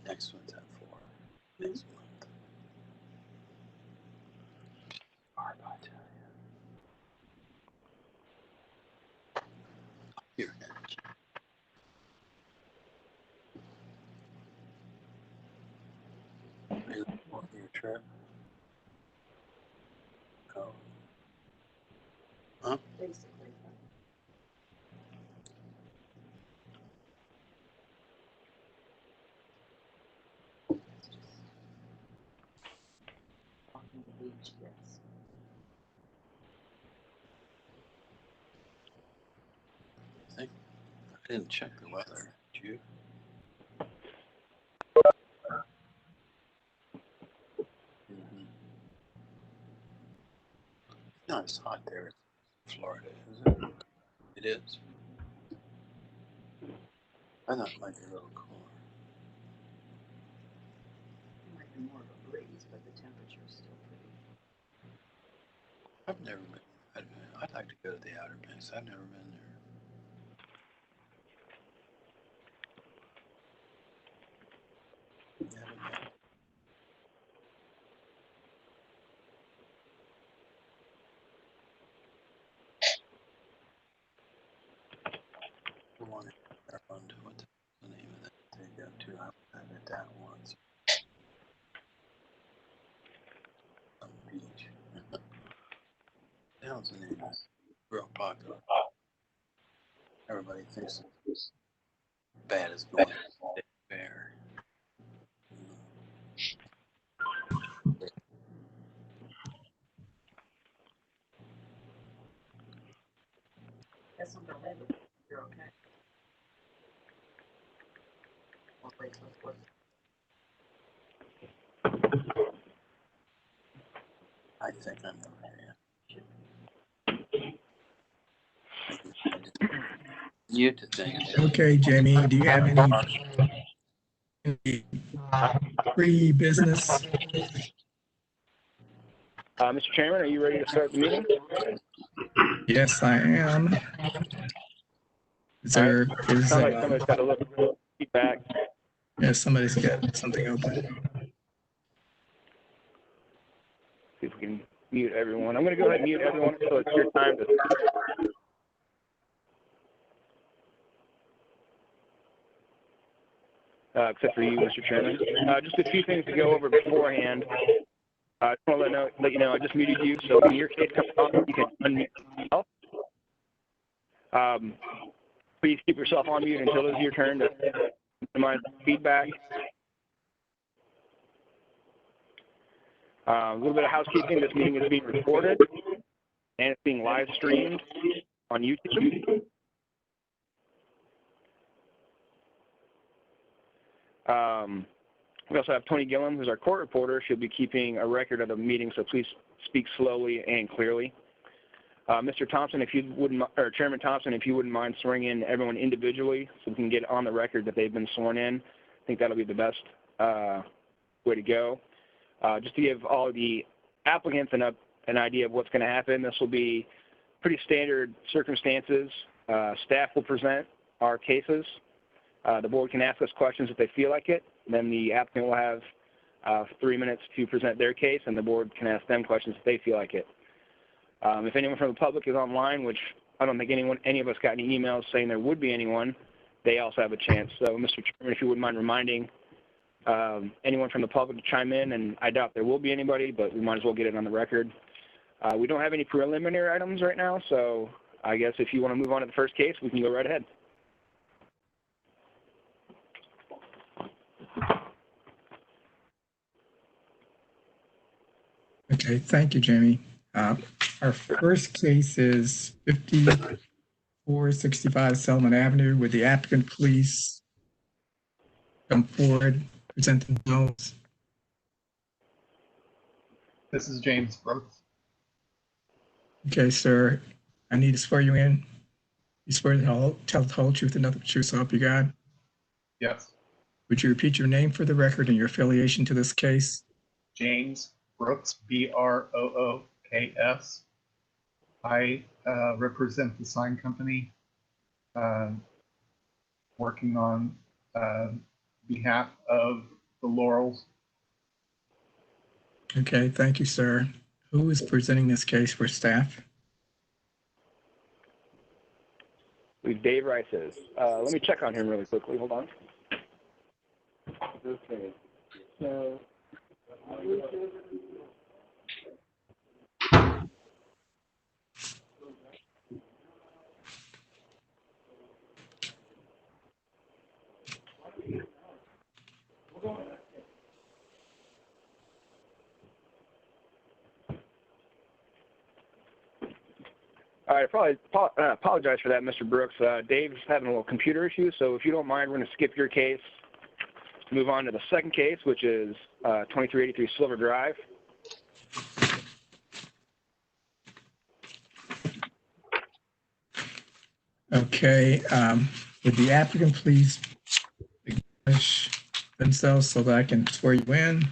Next one's at 4. Next month. Hard, I tell you. Here. Are you looking for your trip? Oh. Huh? Basically. It's just walking the beach, yes. I didn't check the weather. Did you? Mm-hmm. It's not as hot there as Florida, is it? It is. I thought it might be a little cooler. It might be more of a breeze, but the temperature is still pretty. I've never been. I'd like to go to the Outer Banks. I've never been there. Never been. I wanted to go to what's the name of that they go to. I've been that once. Some beach. That was the name. Real popular. Everybody thinks it's bad as going to the fair. Guess I'm gonna leave it. You're okay. I'll wait till it's worth I think I'm over here. Mute the thing. Okay, Jamie, do you have any pre-business? Mr. Chairman, are you ready to start the meeting? Yes, I am. Is there, Sounds like somebody's got a little feedback. yeah, somebody's got something open. See if we can mute everyone. I'm going to go ahead and mute everyone so it's your time to start. Except for you, Mr. Chairman. Just a few things to go over beforehand. I just want to let you know I just muted you, so when your case comes up, you can unmute yourself. Please keep yourself on mute until it's your turn to minimize feedback. A little bit of housekeeping. This meeting is being recorded, and it's being live streamed on YouTube. We also have Tony Gillum, who's our court reporter. She'll be keeping a record of the meeting, so please speak slowly and clearly. Mr. Thompson, if you wouldn't, or Chairman Thompson, if you wouldn't mind swearing in everyone individually so we can get on the record that they've been sworn in, I think that'll be the best way to go. Just to give all the applicants an idea of what's going to happen, this will be pretty standard circumstances. Staff will present our cases. The board can ask us questions if they feel like it. Then the applicant will have 3 minutes to present their case, and the board can ask them questions if they feel like it. If anyone from the public is online, which I don't think any of us got any emails saying there would be anyone, they also have a chance. So, Mr. Chairman, if you wouldn't mind reminding anyone from the public to chime in, and I doubt there will be anybody, but we might as well get it on the record. We don't have any preliminary items right now, so I guess if you want to move on to the first case, we can go right ahead. Okay, thank you, Jamie. Our first case is 5465 Salmon Avenue, where the applicant please come forward, present themselves. This is James Brooks. Okay, sir, I need to swear you in. You swear to tell the whole truth and nothing but the truth, so help you God? Yes. Would you repeat your name for the record and your affiliation to this case? James Brooks, Brooks. I represent the sign company working on behalf of the Laurels. Okay, thank you, sir. Who is presenting this case for staff? I believe Dave Rice is. Let me check on him really quickly. Hold on. Okay. So, all right, apologize for that, Mr. Brooks. Dave's having a little computer issue, so if you don't mind, we're going to skip your case, move on to the second case, which is 2383 Silver Drive. Okay, would the applicant please acknowledge themselves so that I can swear you in?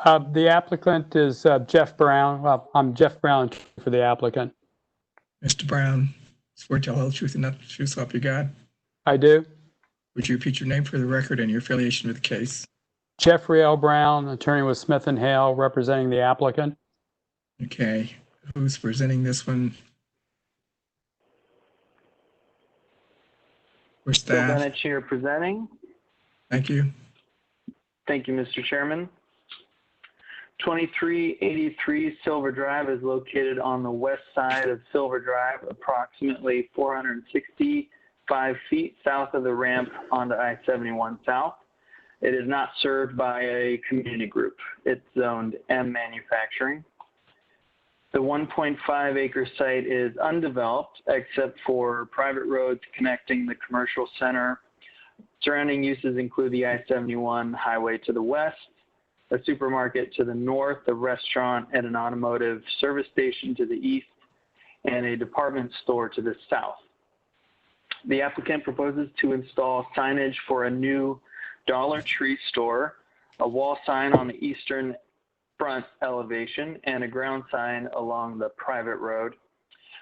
The applicant is Jeff Brown. Well, I'm Jeff Brown for the applicant. Mr. Brown, swear to tell the whole truth and nothing but the truth, so help you God. I do. Would you repeat your name for the record and your affiliation with the case? Jeffrey L. Brown, attorney with Smith and Hale, representing the applicant. Okay, who's presenting this one? For Bill staff. Bennett here presenting. Thank you. Thank you, Mr. Chairman. 2383 Silver Drive is located on the west side of Silver Drive, approximately 465 feet south of the ramp onto I-71 South. It is not served by a community group. It's zoned M manufacturing. The 1.5 acre site is undeveloped except for private roads connecting the commercial center. Surrounding uses include the I-71 highway to the west, a supermarket to the north, a restaurant and an automotive service station to the east, and a department store to the south. The applicant proposes to install signage for a new Dollar Tree store, a wall sign on the eastern front elevation, and a ground sign along the private road.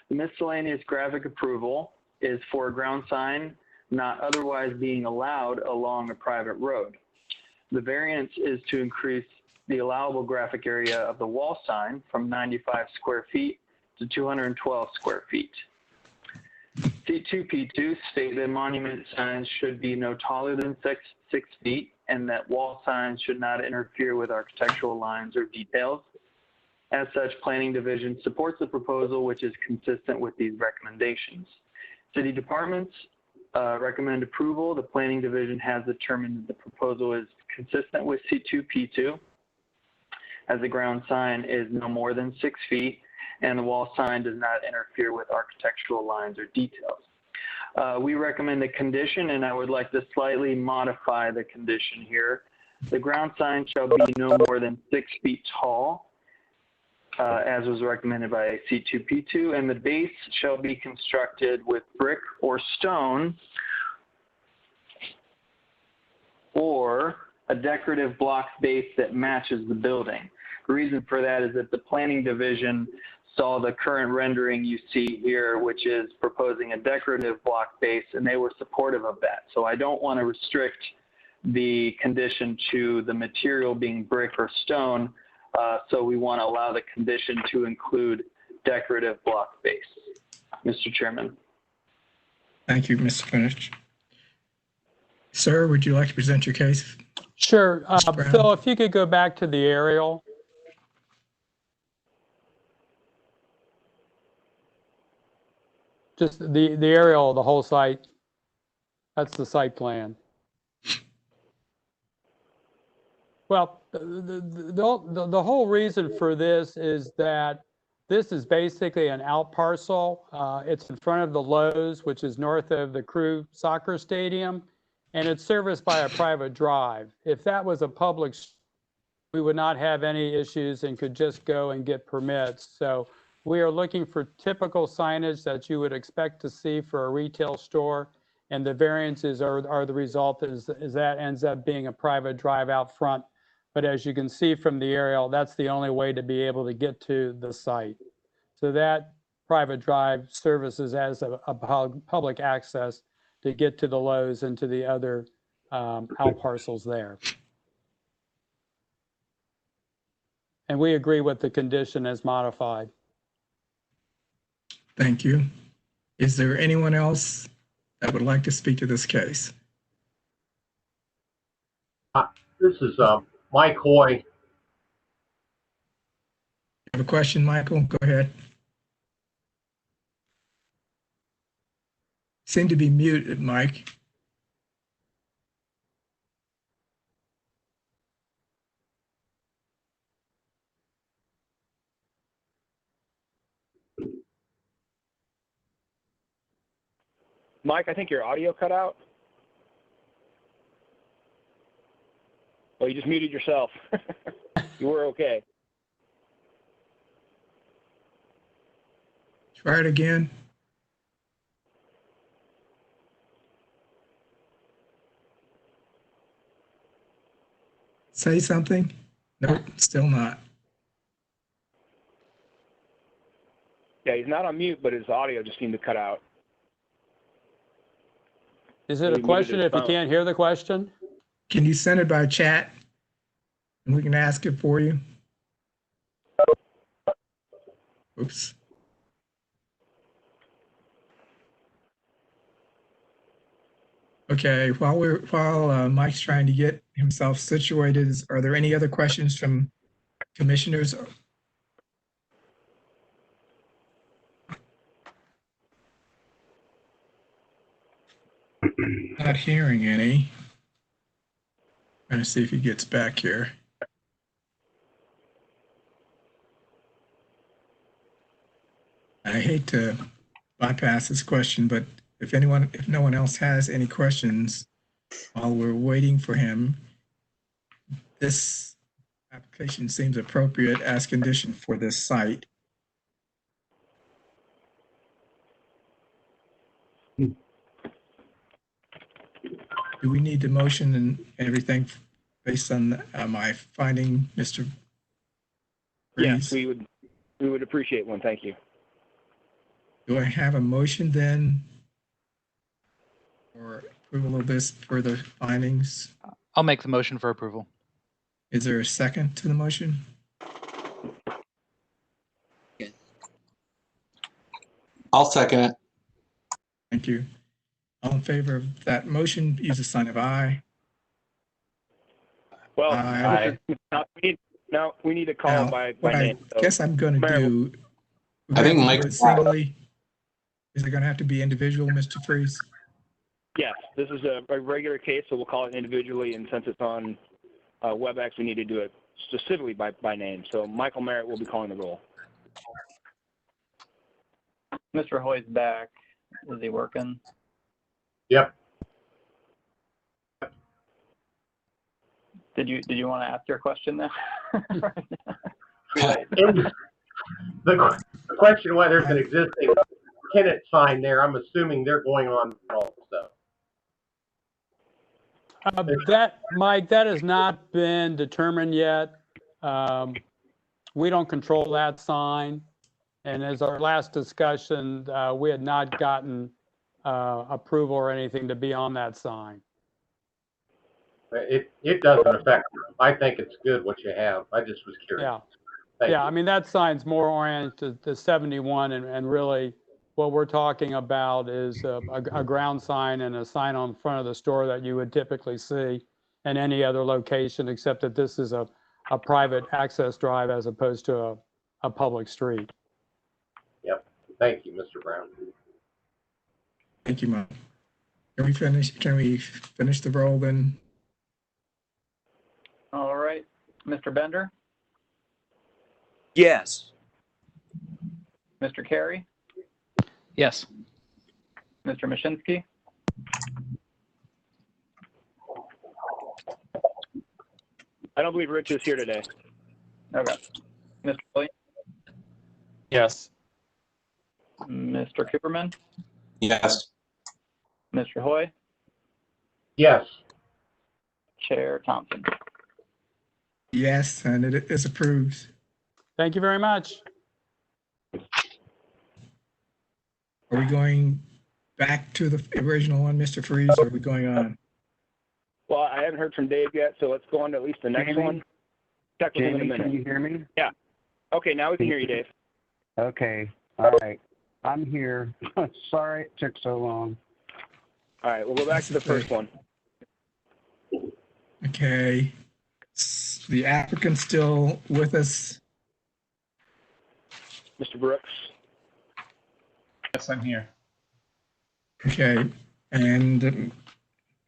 The miscellaneous graphic approval is for a ground sign not otherwise being allowed along a private road. The variance is to increase the allowable graphic area of the wall sign from 95 square feet to 212 square feet. C2P2 state that monument signs should be no taller than 6 feet and that wall signs should not interfere with architectural lines or details. As such, Planning Division supports the proposal, which is consistent with these recommendations. City departments recommend approval. The Planning Division has determined that the proposal is consistent with C2P2, as the ground sign is no more than 6 feet and the wall sign does not interfere with architectural lines or details. We recommend a condition, and I would like to slightly modify the condition here. The ground sign shall be no more than 6 feet tall, as was recommended by C2P2, and the base shall be constructed with brick or stone or a decorative block base that matches the building. The reason for that is that the Planning Division saw the current rendering you see here, which is proposing a decorative block base, and they were supportive of that. So I don't want to restrict the condition to the material being brick or stone, so we want to allow the condition to include decorative block base. Mr. Chairman. Thank you, Mr. Finich. Sir, would you like to present your case? Sure. Brown. Phil, if you could go back to the aerial. Just the aerial of the whole site. That's the site plan. Well, the whole reason for this is that this is basically an out parcel. It's in front of the Lowe's, which is north of the Crew Soccer Stadium, and it's serviced by a private drive. If that was a public, we would not have any issues and could just go and get permits. So we are looking for typical signage that you would expect to see for a retail store, and the variances are the result is that ends up being a private drive out front. But as you can see from the aerial, that's the only way to be able to get to the site. So that private drive services as a public access to get to the Lowe's and to the other out parcels there. And we agree with the condition as modified. Thank you. Is there anyone else that would like to speak to this case? This is Mike Hoy. You have a question, Michael? Go ahead. Seem to be muted, Mike. Mike, I think your audio cut out. Oh, you just muted yourself. You were okay. Try it again. Say something. Nope, still not. Yeah, he's not on mute, but his audio just seemed to cut out. Is it a Maybe muted question his if you phone. can't hear the question? Can you send it by chat? And we can ask it for you. Oops. Okay, while Mike's trying to get himself situated, are there any other questions from commissioners? Not hearing any. Trying to see if he gets back here. I hate to bypass this question, but if no one else has any questions while we're waiting for him, this application seems appropriate as condition for this site. Do we need the motion and everything based on my finding, Mr. Yes, Freeze? we would appreciate one. Thank you. Do I have a motion then for approval of this further findings? I'll make the motion for approval. Is there a second to the motion? I'll second it. Thank you. All in favor of that motion, use the sign of aye. Well, Aye. now we need to call Now, by what I name. So, guess I'm going to Mayor, do. I think Mike- Singly. Is it going to have to be individual, Mr. Freeze? yes, this is a regular case, so we'll call it individually. And since it's on WebEx, we need to do it specifically by name. So Michael Merritt will be calling the roll. Mr. Hoy's back. Is he working? Yep. Did you want to ask your question then? The question whether there's an existing tenant sign there, I'm assuming they're going on also. Mike, that has not been determined yet. We don't control that sign. And as our last discussion, we had not gotten approval or anything to be on that sign. It doesn't affect me. I think it's good what you have. I just was curious. Yeah. Thank Yeah, you. I mean, that sign's more oriented to 71 and really what we're talking about is a ground sign and a sign on front of the store that you would typically see in any other location, except that this is a private access drive as opposed to a public street. Yep. Thank you, Mr. Brown. Thank you, Mike. Can we finish the roll then? All right. Mr. Bender? Yes. Mr. Carey? Yes. Mr. Mashinsky? I don't believe Rich is here today. Okay. Mr. Williams? Yes. Mr. Cooperman? Yes. Mr. Hoy? Yes. Chair Thompson? Yes, and it is approved. Thank you very much. Are we going back to the original one, Mr. Freeze, or are we going on? Well, I haven't heard from Dave yet, so let's go on to at least the next one. Check with him in a Jamie, minute. can you hear me? Yeah. Okay, now we can hear you, Dave. Okay, all right. I'm here. Sorry it took so long. All right, we'll go back to the first one. Okay. The applicant's still with us. Mr. Brooks? Yes, I'm here. Okay. And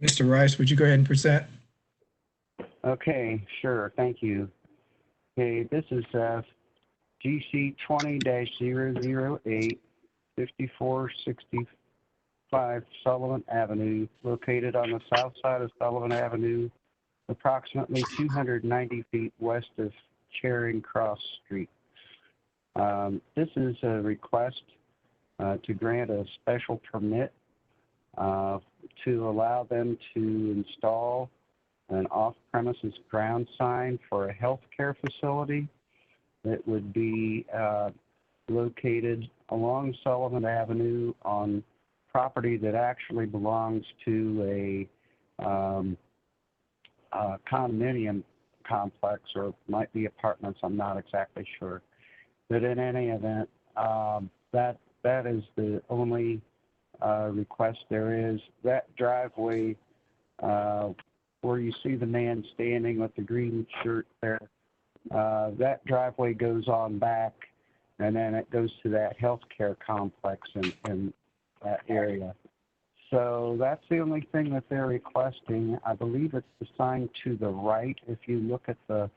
Mr. Rice, would you go ahead and present? Okay, sure, thank you. Okay, this is GC 20-008, 5465 Sullivan Avenue, located on the south side of Sullivan Avenue, approximately 290 feet west of Charing Cross Street. This is a request to grant a special permit to allow them to install an off-premises ground sign for a healthcare facility that would be located along Sullivan Avenue on property that actually belongs to a condominium complex, or might be apartments, I'm not exactly sure. But in any event, that is the only request there is. That driveway where you see the man standing with the green shirt there, that driveway goes on back, and then it goes to that healthcare complex in that area. So that's the only thing that they're requesting. I believe it's the sign to the right if you look at the,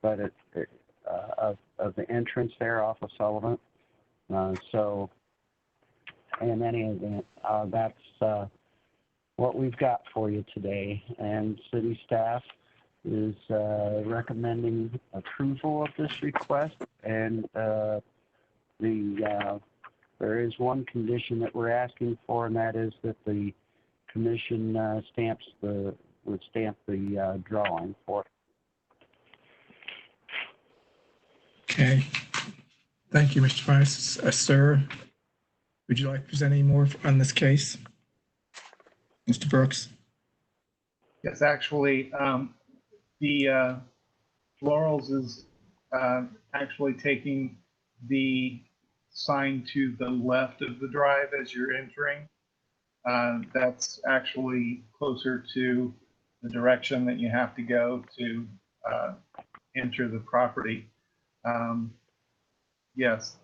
but of the entrance there off of Sullivan. So in any event, that's what we've got for you today. And city staff is recommending approval of this request, and there is one condition that we're asking for, and that is that the commission would stamp the drawing for it. Okay. Thank you, Mr. Price. Sir, would you like to present any more on this case? Mr. Brooks? Yes, actually, the Laurels is actually taking the sign to the left of the drive as you're entering. That's actually closer to the direction that you have to go to enter the property. Yes,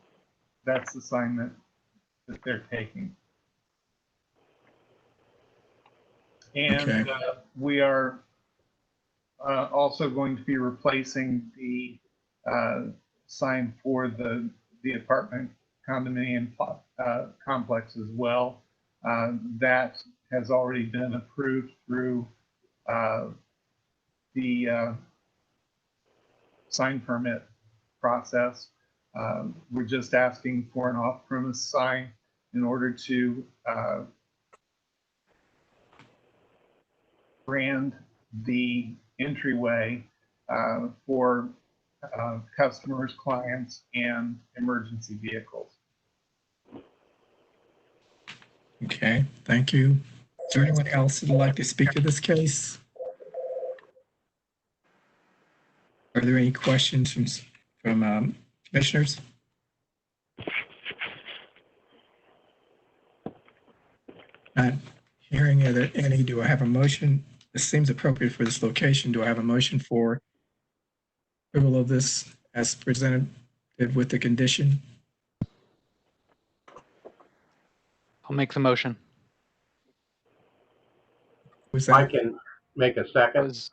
that's the sign that they're taking. And Okay. we are also going to be replacing the sign for the apartment condominium complex as well. That has already been approved through the sign permit process. We're just asking for an off-premise sign in order to brand the entryway for customers, clients, and emergency vehicles. Okay, thank you. Is there anyone else who would like to speak to this case? Are there any questions from commissioners? Not hearing any. Do I have a motion? This seems appropriate for this location. Do I have a motion for approval of this as presented with the condition? I'll make the motion. Was I that can make a second.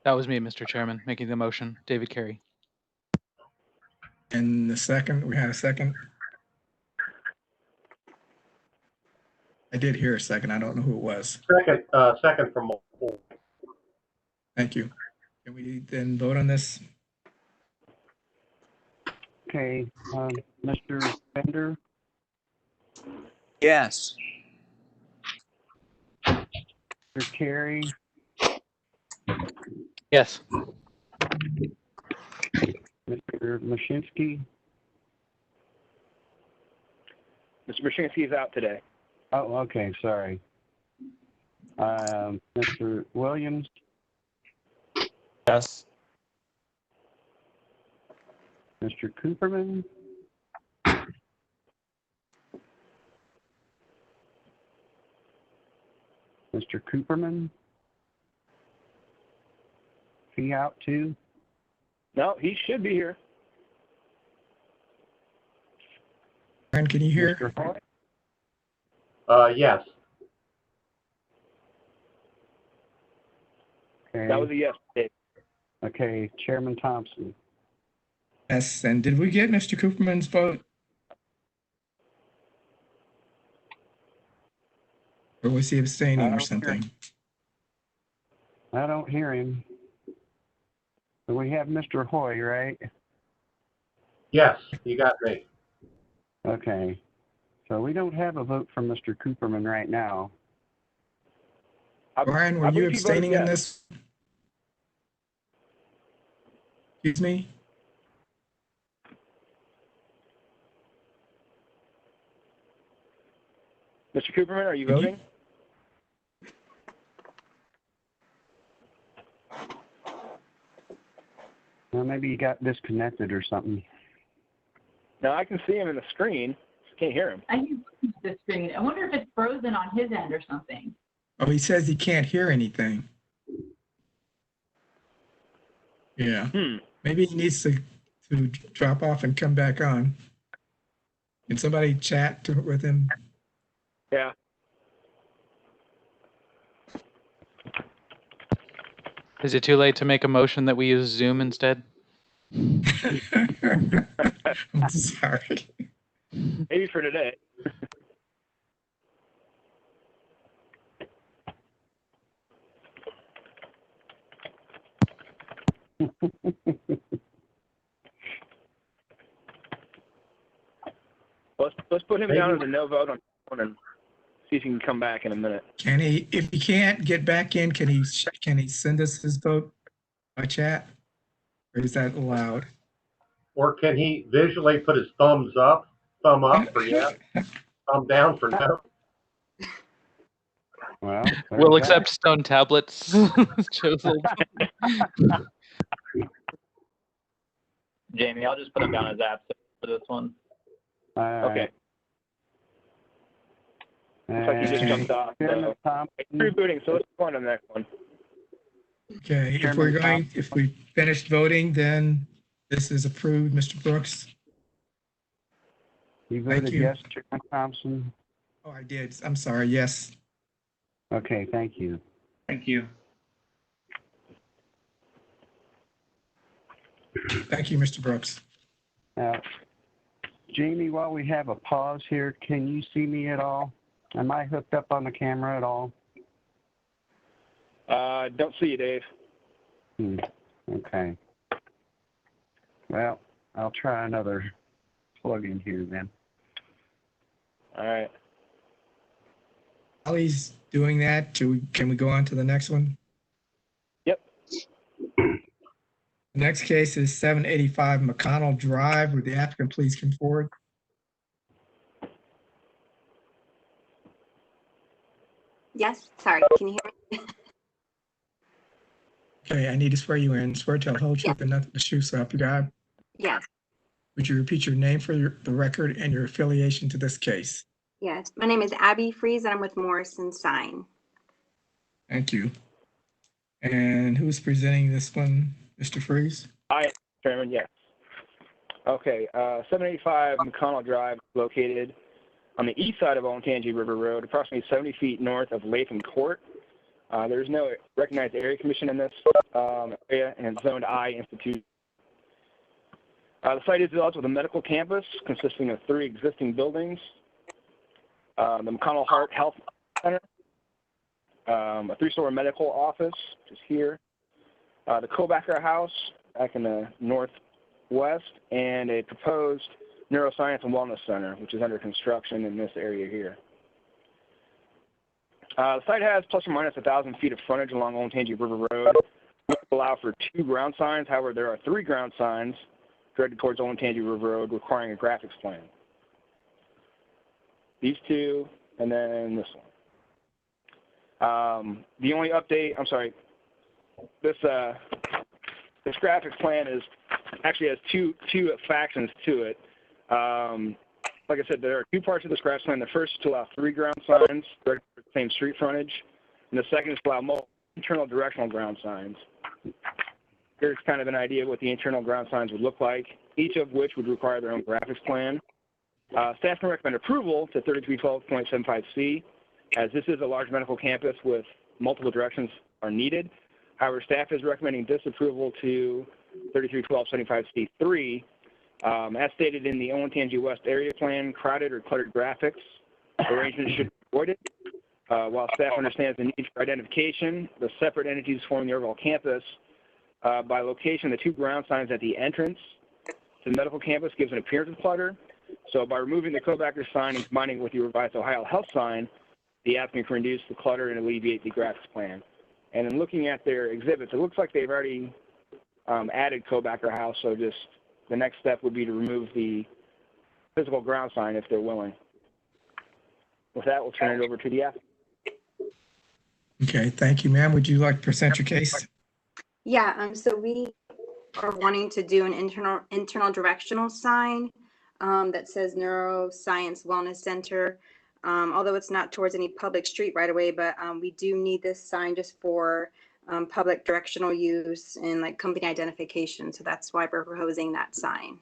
That was me, Mr. Chairman, making the motion. David Carey. and the second? We had a second. I did hear a second. I don't know who it was. Second from Paul. Thank you. Can we then vote on this? Okay, Mr. Bender, Yes. Mr. Carey, Yes. Mr. Mashinsky. Mr. Brzezinski is out today. Oh, okay, sorry. Mr. Williams, Yes. Mr. Cooperman? Mr. Cooperman? He out too? No, he should be here. Brian, can you hear? Mr. Hoy? Yes. Okay. That was a yes, Dave. Okay, Chairman Thompson. Yes, and did we get Mr. Cooperman's vote? Or was he abstaining or something? I don't hear him. So we have Mr. Hoy, right? Yes, you got me. Okay. So we don't have a vote from Mr. Cooperman right now. Brian, were I you believe he voted abstaining in yes. this? Excuse me? Mr. Cooperman, are you Can you- voting? Well, maybe he got disconnected or something. No, I can see him in the screen. Just can't hear him. I can see the screen. I wonder if it's frozen on his end or something. Oh, he says he can't hear anything. Yeah. Maybe he needs to drop off and come back on. Can somebody chat with him? Yeah. Is it too late to make a motion that we use Zoom instead? I'm sorry. Maybe for today. Let's put him down as a no vote on one and see if he can come back in a minute. Can he, if he can't get back in, can he send us his vote by chat? Or is that allowed? Or can he visually put his thumb up for yes, thumb down for no? Well, We'll accept stone tablets. Chosen. Jamie, I'll just put him down as absent for this one. Okay. Looks like he just jumped off. So it's rebooting, so let's go on to the next one. Okay, if we finished voting, then this is approved, Mr. Brooks. You Thank voted you. yes, Chairman Thompson? Oh, I did. I'm sorry. Yes. Okay, thank you. Thank you. Thank you, Mr. Brooks. Now, Jamie, while we have a pause here, can you see me at all? Am I hooked up on the camera at all? Don't see you, Dave. Okay. Well, I'll try another plug-in here then. All right. While he's doing that, can we go on to the next one? Yep. The next case is 785 Mcconnell Drive. Would the applicant please come forward? Yes, sorry, can you hear me? Okay, I need to swear you in. Swear to tell the whole truth and nothing but the truth, so help you God. Yes, Would you repeat your name for the record and your affiliation to this case? yes. My name is Abby Fries and I'm with Morrison Sign. Thank you. And who's presenting this one, Mr. Fries? I, Chairman, yes. Okay, 785 Mcconnell Drive, located on the east side of Olentangy River Road, approximately 70 feet north of Latham Court. There's no recognized area commission in this area, and it's zoned I Institute. The site is developed with a medical campus consisting of 3 existing buildings. The McConnell Heart Health Center, a 3-story medical office, which is here, the Kobacker House back in the northwest, and a proposed Neuroscience and Wellness Center, which is under construction in this area here. The site has plus or minus 1,000 feet of frontage along Olentangy River Road. We allow for 2 ground signs. However, there are 3 ground signs directed towards Olentangy River Road requiring a graphics plan. These 2, and then this one. The only update, I'm sorry, this this graphics plan actually has two factions to it. Like I said, there are two parts of this graphics plan. The first is to allow 3 ground signs directed to the same street frontage, and the second is to allow multiple internal directional ground signs. Here's kind of an idea of what the internal ground signs would look like, each of which would require their own graphics plan. Staff can recommend approval to 3312.75C, as this is a large medical campus with multiple directions are needed. However, staff is recommending disapproval to 3312.75C3. As stated in the Olentangy West area plan, crowded or cluttered graphics arrangements should be avoided. While staff understands the need for identification, the separate entities forming the overall campus, by location, the 2 ground signs at the entrance to the medical campus gives an appearance of clutter. So by removing the co-backer sign and combining it with the revised Ohio Health sign, the applicant can reduce the clutter and alleviate the graphics plan. And in looking at their exhibits, it looks like they've already added co-backer house, so just the next step would be to remove the physical ground sign if they're willing. With that, we'll turn it over to the applicant. Okay, thank you, ma'am. Would you like to present your case? Yeah, so we are wanting to do an internal directional sign that says Neuroscience Wellness Center. Although it's not towards any public street right away, but we do need this sign just for public directional use and like company identification. So that's why we're proposing that sign.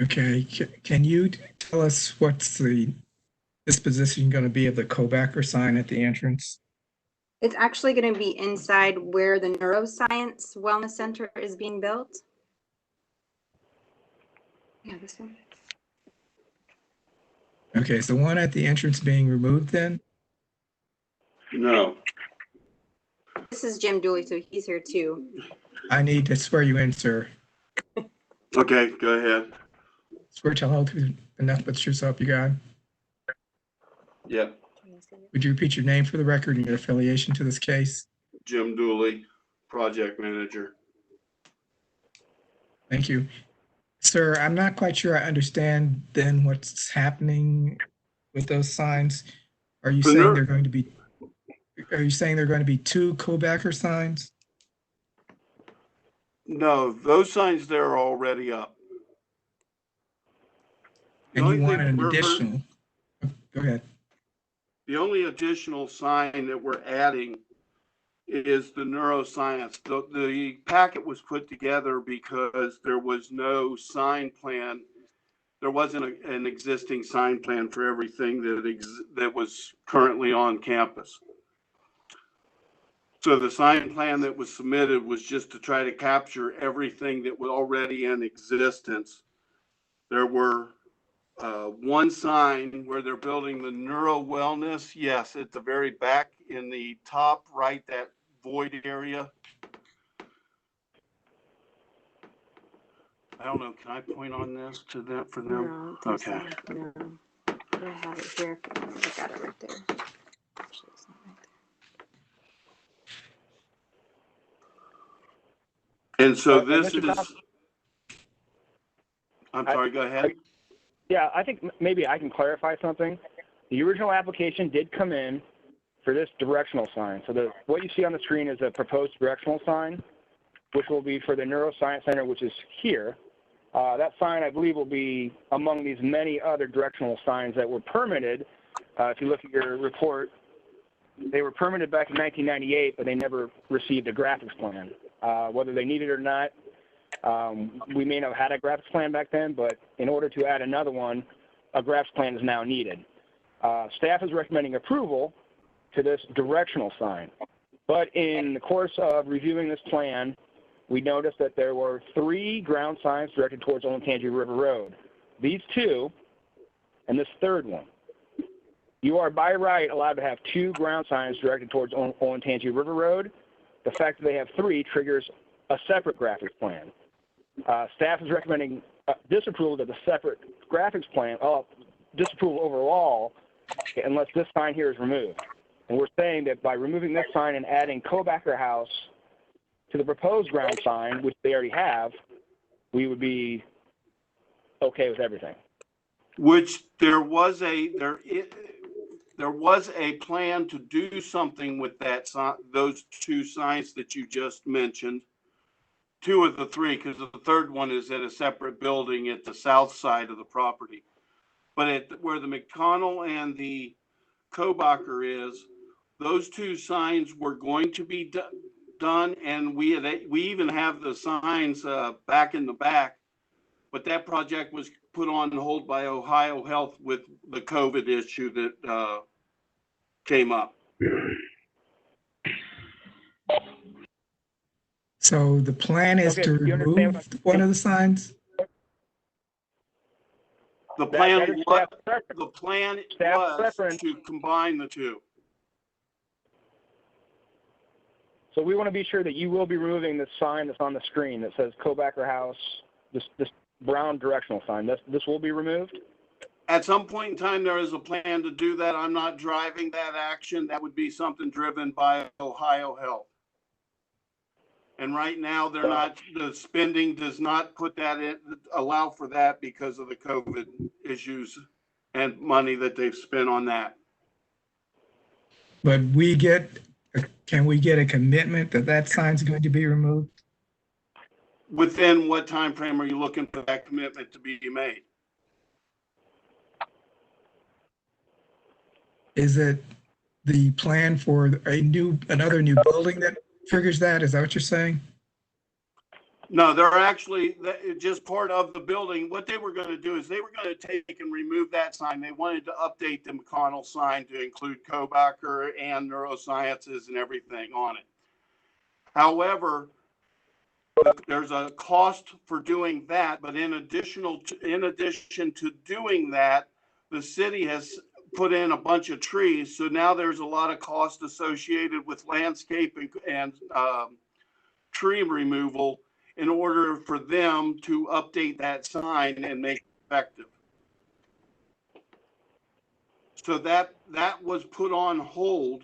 Okay, can you tell us what's the disposition going to be of the co-backer sign at the entrance? It's actually going to be inside where the Neuroscience Wellness Center is being built. Yeah, this one. Okay, is the one at the entrance being removed then? No. This is Jim Dooley, so he's here too. I need to swear you in, sir. Okay, go ahead. Swear to hold enough but yourself, you got? Yep. Would you repeat your name for the record and your affiliation to this case? Jim Dooley, project manager. Thank you. Sir, I'm not quite sure I understand then what's happening with those signs. Are you saying they're going to be, are you saying they're going to be 2 co-backer signs? No, those signs there are already up. And you want an additional? Go ahead. The only additional sign that we're adding is the neuroscience. The packet was put together because there was no sign plan. There wasn't an existing sign plan for everything that was currently on campus. So the sign plan that was submitted was just to try to capture everything that was already in existence. There were one sign where they're building the neuro wellness. Yes, at the very back in the top right, that void area. I don't know. Can I point on this to them for them? No, Okay. So. No, I don't have it here. I got it right there. Actually, it's not right there. And so this is. I'm sorry. Go ahead. Yeah, I think maybe I can clarify something. The original application did come in for this directional sign. So what you see on the screen is a proposed directional sign, which will be for the Neuroscience Center, which is here. That sign, I believe, will be among these many other directional signs that were permitted. If you look at your report, they were permitted back in 1998, but they never received a graphics plan. Whether they needed it or not, we may not have had a graphics plan back then, but in order to add another one, a graphics plan is now needed. Staff is recommending approval to this directional sign. But in the course of reviewing this plan, we noticed that there were 3 ground signs directed towards Olentangy River Road. These 2, and this 3rd one. You are by right allowed to have 2 ground signs directed towards Olentangy River Road. The fact that they have 3 triggers a separate graphics plan. Staff is recommending disapproval of the separate graphics plan, disapproval overall, unless this sign here is removed. And we're saying that by removing this sign and adding co-backer house to the proposed ground sign, which they already have, we would be okay with everything. Which there was there was a plan to do something with that those two signs that you just mentioned. Two of the three, because the third one is at a separate building at the south side of the property. But at where the Mcconnell and the Kobacher is, those two signs were going to be done, and we even have the signs back in the back. But that project was put on hold by Ohio Health with the COVID issue that came up. So the plan is Okay, to you understand remove what I'm one saying? of the signs? The plan that is was, staff's preference. the plan Staff's was preference. to combine the two. So we want to be sure that you will be removing the sign that's on the screen that says Kobacher House, this brown directional sign. This will be removed? At some point in time, there is a plan to do that. I'm not driving that action. That would be something driven by Ohio Health. And right now, they're not, the spending does not put that in, allow for that because of the COVID issues and money that they've spent on that. But can we get a commitment that that sign's going to be removed? Within what time frame are you looking for that commitment to be made? Is it the plan for another new building that triggers that? Is that what you're saying? No, they're actually just part of the building. What they were going to do is they were going to take and remove that sign. They wanted to update the Mcconnell sign to include Kobacher and neurosciences and everything on it. However, there's a cost for doing that, but in addition to doing that, the city has put in a bunch of trees. So now there's a lot of cost associated with landscaping and tree removal in order for them to update that sign and make it effective. So that was put on hold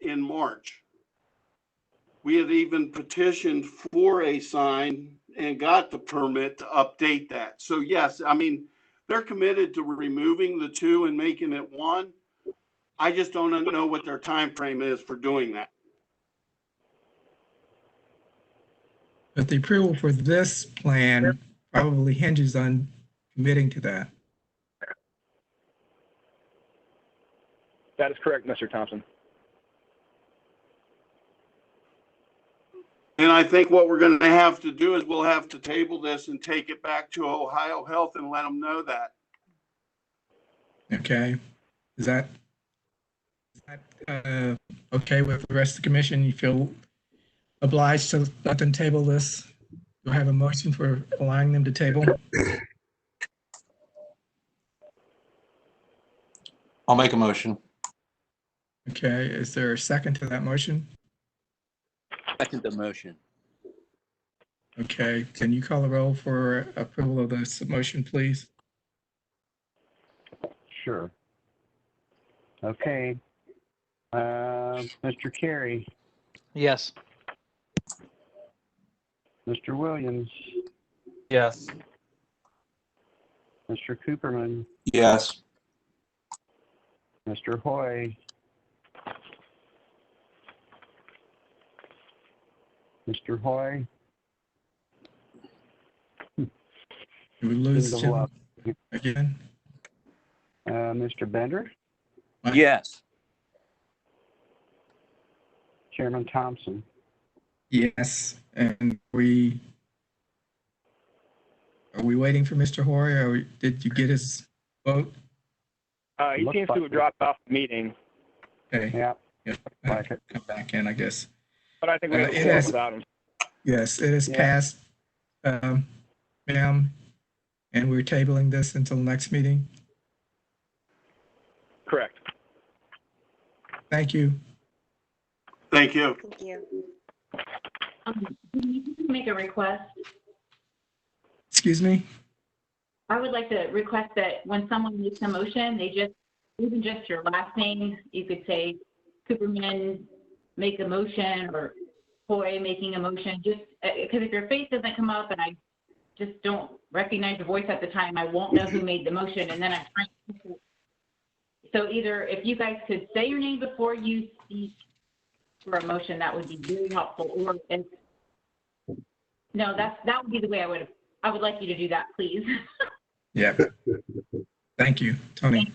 in March. We had even petitioned for a sign and got the permit to update that. So yes, I mean, they're committed to removing the two and making it one. I just don't know what their time frame is for doing that. But the approval for this plan probably hinges on committing to that. That is correct, Mr. Thompson. And I think what we're going to have to do is we'll have to table this and take it back to Ohio Health and let them know that. Okay. Is that okay with the rest of the commission? You feel obliged to let them table this? Do I have a motion for allowing them to table? I'll make a motion. Okay. Is there a second to that motion? Second the motion. Okay. Can you call the roll for approval of this motion, please? Sure. Okay. Mr. Carey, Yes. Mr. Williams, Yes. Mr. Cooperman, Yes. Mr. Hoy, Mr. Hoy. Do we lose Didn't Jim go up. again? Mr. Bender, Yes. Chairman Thompson. Yes. And are we waiting for Mr. Hoy, or did you get his vote? He Looks seems like to have dropped off the meeting, Okay. Yeah. Come back in, I guess. but I think we have It a forum is- without him. Yes, it is Yeah. passed, ma'am, and we're tabling this until next meeting. Correct. Thank you. Thank you. Thank you. Can you make a request? Excuse me? I would like to request that when someone makes a motion, they just, even just your last name, you could say Cooperman make a motion or Hoy making a motion, just because if your face doesn't come up and I just don't recognize your voice at the time, I won't know who made the motion, and then I'm trying to, So either if you guys could say your name before you speak for a motion, that would be very helpful. Or if, no, that would be the way I would like you to do that, please. Yeah. Thank you, Tony.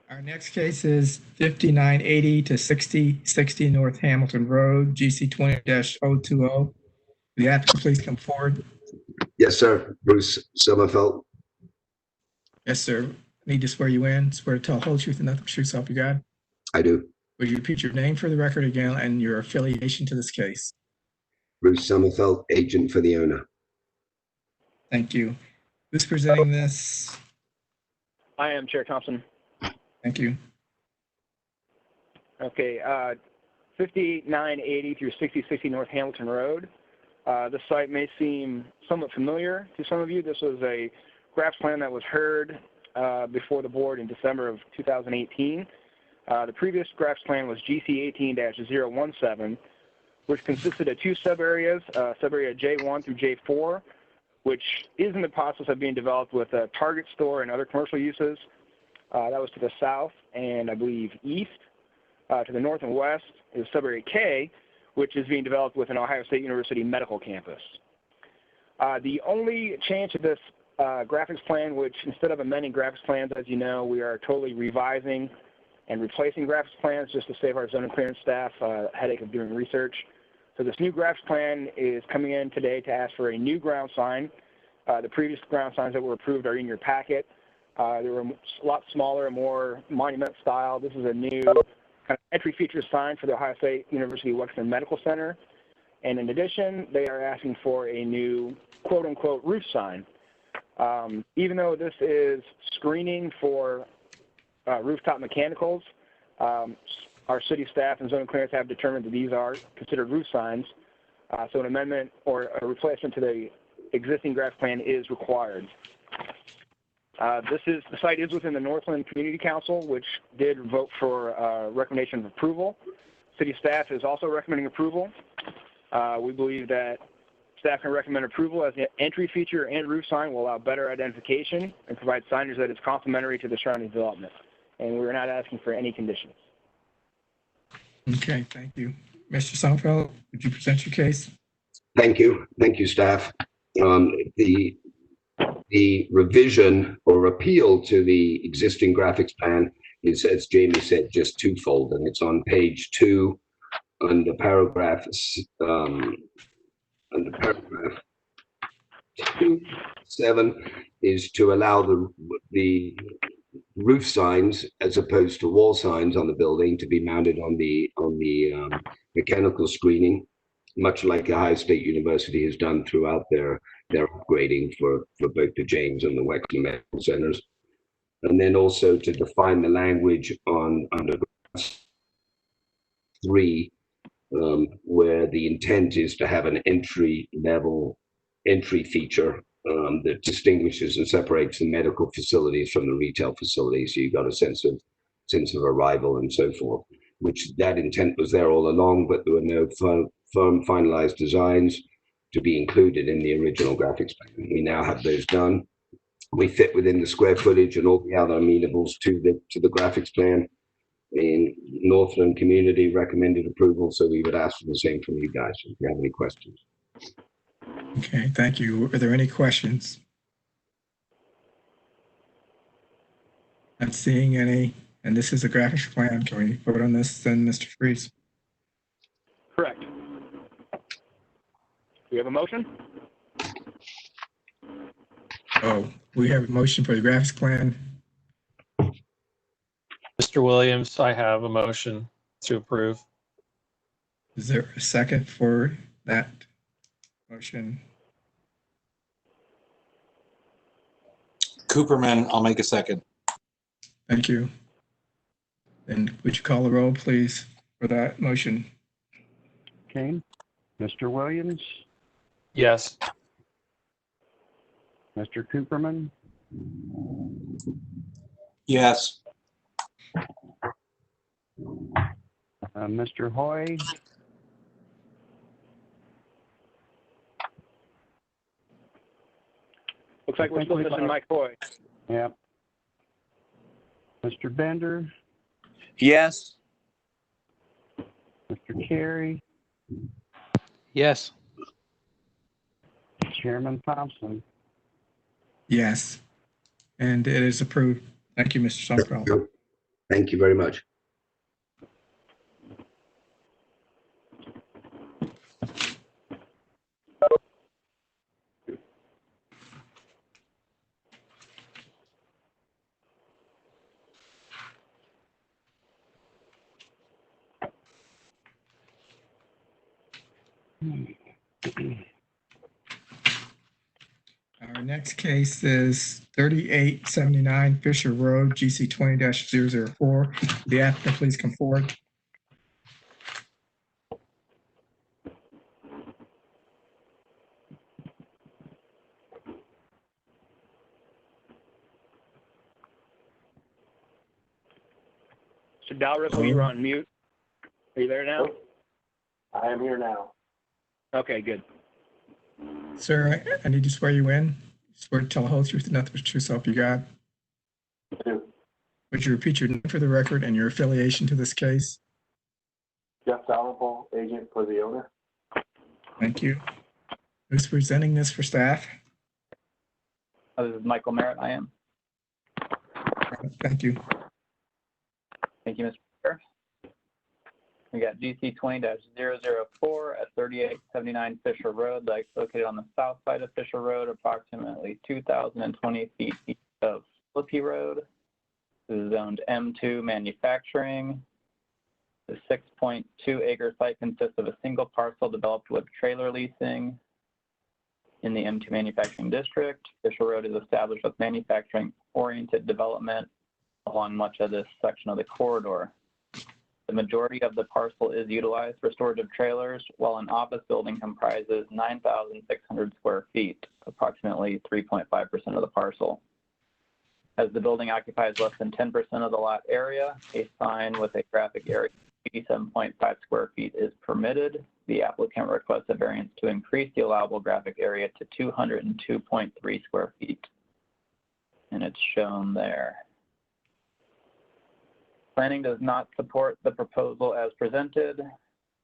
Our next case is 5980 to 6060 North Hamilton Road, GC 20-020. The applicant, please come forward. Yes, sir. Bruce Sommerfeld. Yes, sir. Need to swear you in. Swear to tell the whole truth and nothing but the truth, so help you God. I do. Would you repeat your name for the record again and your affiliation to this case? Bruce Sommerfeld, agent for the owner. Thank you. Who's presenting this? I am Chair Thompson. Thank you. Okay, 5980 through 6060 North Hamilton Road. The site may seem somewhat familiar to some of you. This was a graph plan that was heard before the board in December of 2018. The previous graph plan was GC 18-017, which consisted of two sub-areas, sub-area J1 through J4, which is in the process of being developed with a Target store and other commercial uses. That was to the south and I believe east. To the north and west is sub-area K, which is being developed with an Ohio State University medical campus. The only change to this graphics plan, which instead of amending graphics plans, as you know, we are totally revising and replacing graphics plans just to save our zoning clearance staff a headache of doing research. So this new graphics plan is coming in today to ask for a new ground sign. The previous ground signs that were approved are in your packet. They were a lot smaller and more monument style. This is a new kind of entry feature sign for the Ohio State University Wexner Medical Center. And in addition, they are asking for a new quote unquote roof sign. Even though this is screening for rooftop mechanicals, our city staff and zoning clearance have determined that these are considered roof signs. So an amendment or a replacement to the existing graph plan is required. The site is within the Northland Community Council, which did vote for recommendation of approval. City staff is also recommending approval. We believe that staff can recommend approval as the entry feature and roof sign will allow better identification and provide signage that is complementary to the surrounding development. And we're not asking for any conditions. Okay, thank you. Mr. Sommerfeld, would you present your case? Thank you. Thank you, staff. The revision or appeal to the existing graphics plan is, as Jamie said, just twofold, and it's on page 2 under paragraph 7 is to allow the roof signs as opposed to wall signs on the building to be mounted on the mechanical screening, much like Ohio State University has done throughout their upgrading for both the James and the Wexner Medical Centers. And then also to define the language under 3, where the intent is to have an entry feature that distinguishes and separates the medical facilities from the retail facilities. So you got a sense of arrival and so forth, which that intent was there all along, but there were no firm finalized designs to be included in the original graphics plan. We now have those done. We fit within the square footage and all the other amenables to the graphics plan. In Northland community recommended approval, so we would ask for the same from you guys if you have any questions. Okay, thank you. Are there any questions? Not seeing any, and this is a graphics plan. Can we vote on this then, Mr. Freeze? Correct. We have a motion? Oh, we have a motion for the graphics plan. Mr. Williams, I have a motion to approve. Is there a second for that motion? Cooperman, I'll make a second. Thank you. And would you call the roll, please, for that motion? Okay. Mr. Williams, Yes. Mr. Cooperman, Yes. Mr. Hoy, Looks like we're still missing Mike Hoy. Yep. Mr. Bender, Yes. Mr. Carey, Yes. Chairman Thompson. Yes. And it is approved. Thank you, Mr. Sunkel. Thank you very much. Our next case is 3879 Fisher Road, GC 20-004. The applicant, please come forward. Mr. Dalrymple, you're on mute. Are you there now? I am here now. Okay, good. Sir, I need to swear you in. Swear to tell the whole truth and nothing but the truth, so help you God. I do. Would you repeat your name for the record and your affiliation to this case? Jeff Dalrymple, agent for the owner. Thank you. Who's presenting this for staff? This is Michael Merritt. I am. Thank you. Thank you, Mr. Chair. We got GC 20-004 at 3879 Fisher Road, located on the south side of Fisher Road, approximately 2,020 feet east of Philippi Road. This is zoned M2 manufacturing. The 6.2 acre site consists of a single parcel developed with trailer leasing in the M2 manufacturing district. Fisher Road is established with manufacturing oriented development along much of this section of the corridor. The majority of the parcel is utilized for storage of trailers, while an office building comprises 9,600 square feet, approximately 3.5% of the parcel. As the building occupies less than 10% of the lot area, a sign with a graphic area of 87.5 square feet is permitted. The applicant requests a variance to increase the allowable graphic area to 202.3 square feet. And it's shown there. Planning does not support the proposal as presented.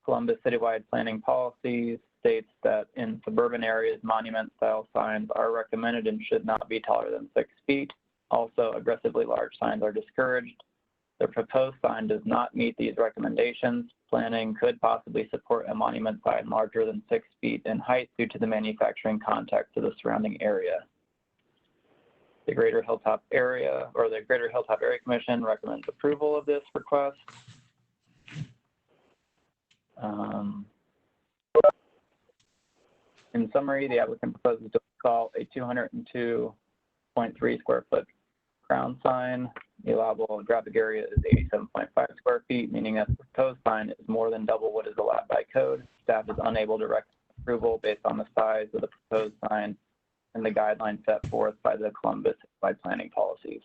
Columbus citywide planning policies states that in suburban areas, monument-style signs are recommended and should not be taller than 6 feet. Also, aggressively large signs are discouraged. The proposed sign does not meet these recommendations. Planning could possibly support a monument sign larger than 6 feet in height due to the manufacturing context of the surrounding area. The Greater Hilltop Area Commission recommends approval of this request. In summary, the applicant proposes to install a 202.3 square foot crown sign. The allowable graphic area is 87.5 square feet, meaning that the proposed sign is more than double what is allowed by code. Staff is unable to recommend approval based on the size of the proposed sign and the guidelines set forth by the Columbus citywide planning policies.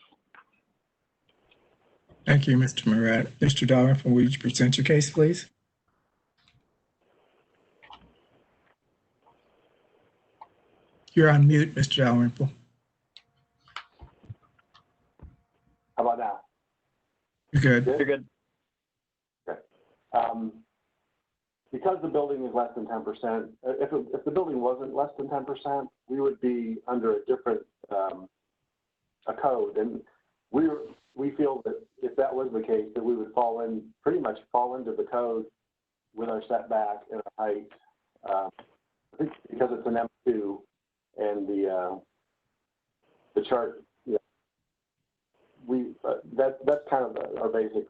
Thank you, Mr. Murat. Mr. Dalrymple, will you present your case, please? You're on mute, Mr. Dalrymple. How about now? You're good. You're good. Okay. Because the building is less than 10%, if the building wasn't less than 10%, we would be under a different a code, and we feel that if that was the case, that we would pretty much fall into the code with our setback and our height. I think because it's an M2 and the chart, that's kind of our basic,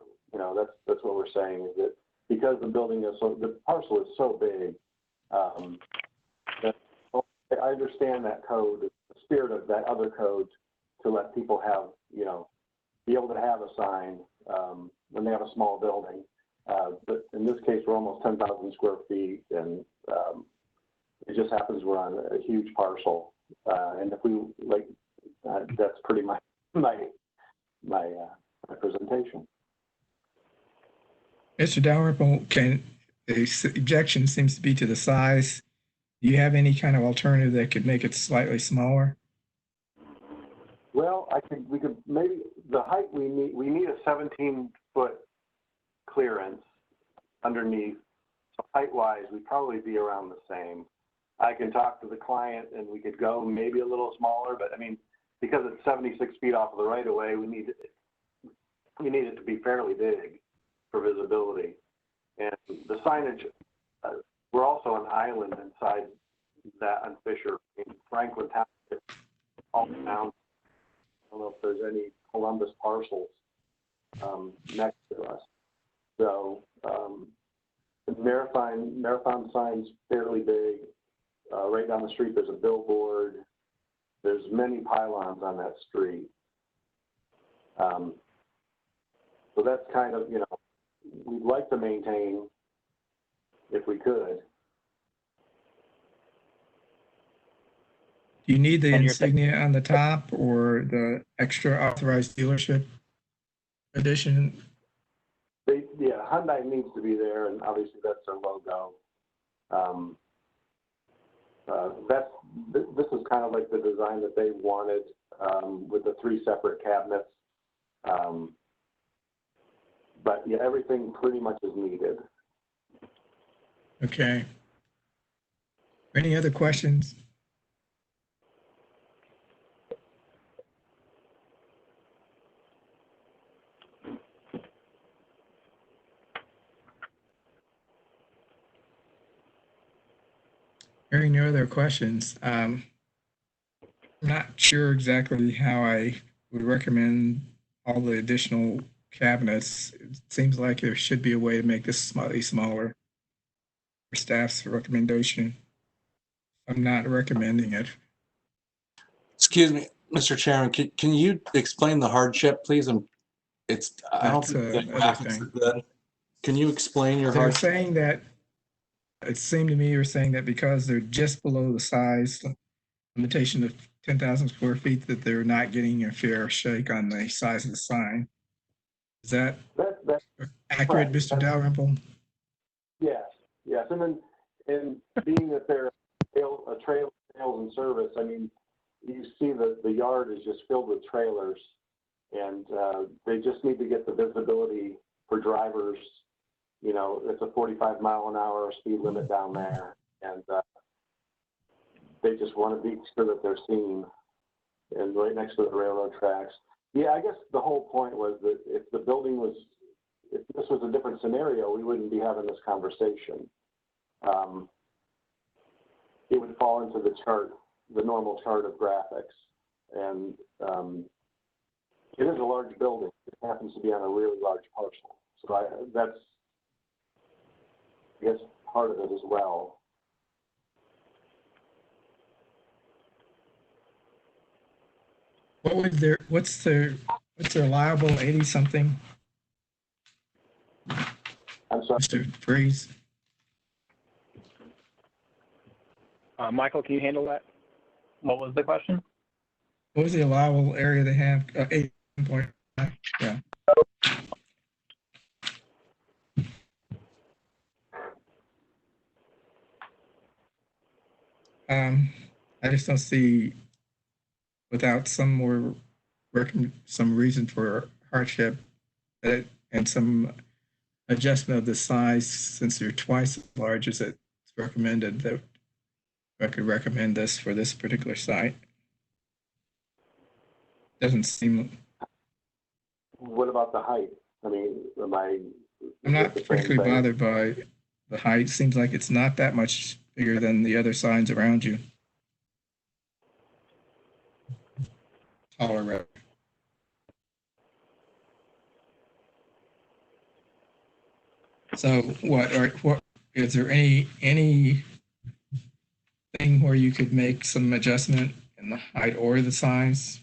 that's what we're saying, is that because the parcel is so big, that I understand that code, the spirit of that other code, to let people have, be able to have a sign when they have a small building. But in this case, we're almost 10,000 square feet, and it just happens we're on a huge parcel. And if we that's pretty much my presentation. Mr. Dalrymple, the objection seems to be to the size. Do you have any kind of alternative that could make it slightly smaller? Well, we could maybe the height we need a 17-foot clearance underneath. So height-wise, we'd probably be around the same. I can talk to the client and we could go maybe a little smaller, but I mean, because it's 76 feet off of the right of way, we need it to be fairly big for visibility. And the signage, we're also an island inside that on Fisher. In Franklin Township, all around. I don't know if there's any Columbus parcels next to us. So Marathon sign's fairly big. Right down the street, there's a billboard. There's many pylons on that street. So that's kind of, we'd like to maintain if we could. Do you need the insignia on the top or the extra authorized dealership edition? Yeah, Hyundai needs to be there, and obviously that's their logo. This is kind of like the design that they wanted with the 3 separate cabinets. But yeah, everything pretty much is needed. Okay. Any other questions? Hearing no other questions, I'm not sure exactly how I would recommend all the additional cabinets. It seems like there should be a way to make this slightly smaller for staff's recommendation. I'm not recommending it. Excuse me, Mr. Chairman, can you explain the hardship, please? I don't think the graphics are good. Can you explain your They're hardship? saying that, it seemed to me you're saying that because they're just below the size limitation of 10,000 square feet, that they're not getting a fair shake on the size of the sign. Is that accurate, right. Mr. Dalrymple? Yes. And being that they're a trailer sales and service, I mean, you see the yard is just filled with trailers, and they just need to get the visibility for drivers. It's a 45-mile-an-hour speed limit down there, and they just want to be sure that they're seen, and right next to the railroad tracks. Yeah, I guess the whole point was that if this was a different scenario, we wouldn't be having this conversation. It would fall into the normal chart of graphics, and it is a large building. It happens to be on a really large parcel, so that's, I guess, part of it as well. What's their allowable 80-something? I'm sorry, Mr. Freeze. Michael, can you handle that? What was the question? What was the allowable area they have? 8.5. Yeah. I just don't see, without some more some reason for hardship and some adjustment of the size, since they're twice as large as it's recommended, that I could recommend this for this particular site. Doesn't seem. What about the height? I mean, I'm not particularly bothered by the height. Seems like it's not that much bigger than the other signs around you. Taller, rather. So what is there any thing where you could make some adjustment in the height or the size?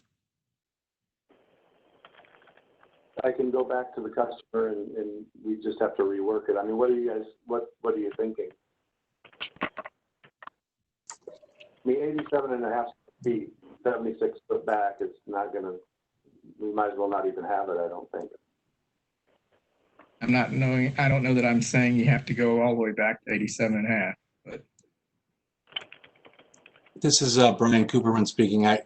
I can go back to the customer and we just have to rework it. I mean, what are you thinking? I mean, 87.5 feet, 76 foot back is not gonna, we might as well not even have it, I don't think. I don't know that I'm saying you have to go all the way back to 87.5, but. This is Brian Cooperman speaking. If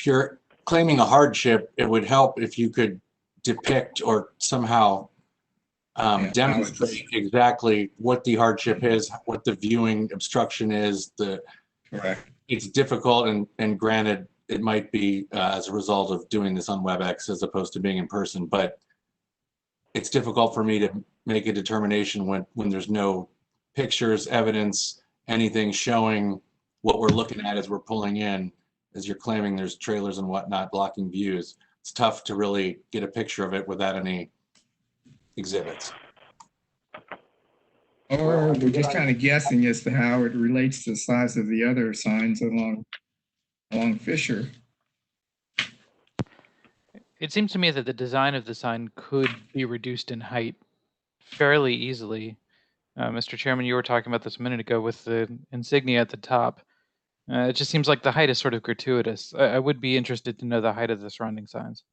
you're claiming a hardship, it would help if you could depict or somehow demonstrate exactly what the hardship is, what the viewing obstruction is. Correct. It's difficult, and granted, it might be as a result of doing this on WebEx as opposed to being in person, but it's difficult for me to make a determination when there's no pictures, evidence, anything showing what we're looking at as we're pulling in, as you're claiming there's trailers and whatnot blocking views. It's tough to really get a picture of it without any exhibits. Or we're just kind of guessing as to how it relates to the size of the other signs along Fisher. It seems to me that the design of the sign could be reduced in height fairly easily. Mr. Chairman, you were talking about this a minute ago with the insignia at the top. It just seems like the height is sort of gratuitous. I would be interested to know the height of the surrounding signs.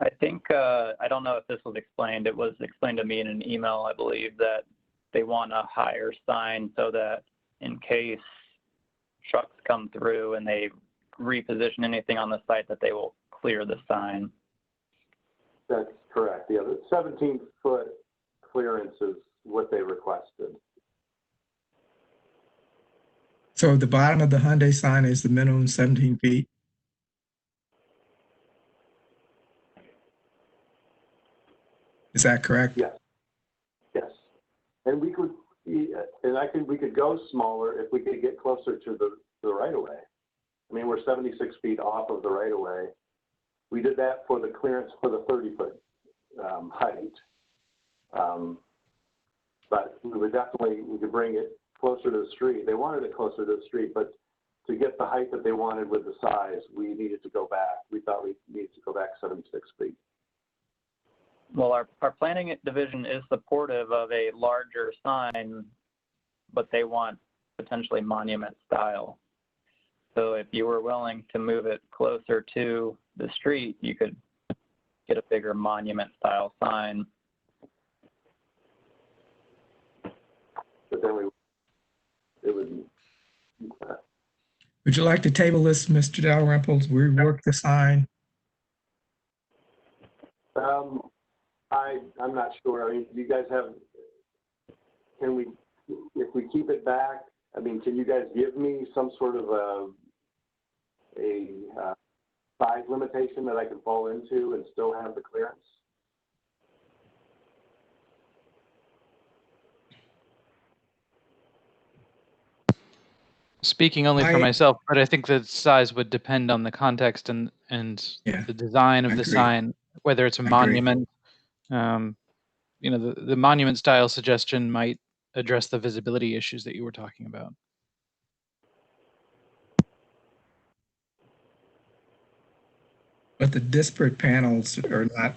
I think, I don't know if this was explained. It was explained to me in an email, I believe, that they want a higher sign so that in case trucks come through and they reposition anything on the site, that they will clear the sign. That's correct. Yeah, the 17-foot clearance is what they requested. So the bottom of the Hyundai sign is the minimum 17 feet. Is that correct? Yes. Yes. And we could, we could go smaller if we could get closer to the right of way. I mean, we're 76 feet off of the right of way. We did that for the clearance for the 30-foot height. But we could bring it closer to the street. They wanted it closer to the street, but to get the height that they wanted with the size, we needed to go back. We thought we needed to go back 76 feet. Well, our planning division is supportive of a larger sign, but they want potentially monument style. So if you were willing to move it closer to the street, you could get a bigger monument style sign. But then it would. Would you like to table this, Mr. Dalrymple? Rework the sign? I'm not sure. I mean, do you guys have, if we keep it back, I mean, can you guys give me some sort of a size limitation that I can fall into and still have the clearance? Speaking only for myself, but I think the size would depend on the context and the design of the sign, whether it's a monument. You know, the monument style suggestion might address the visibility issues that you were talking about. But the disparate panels are not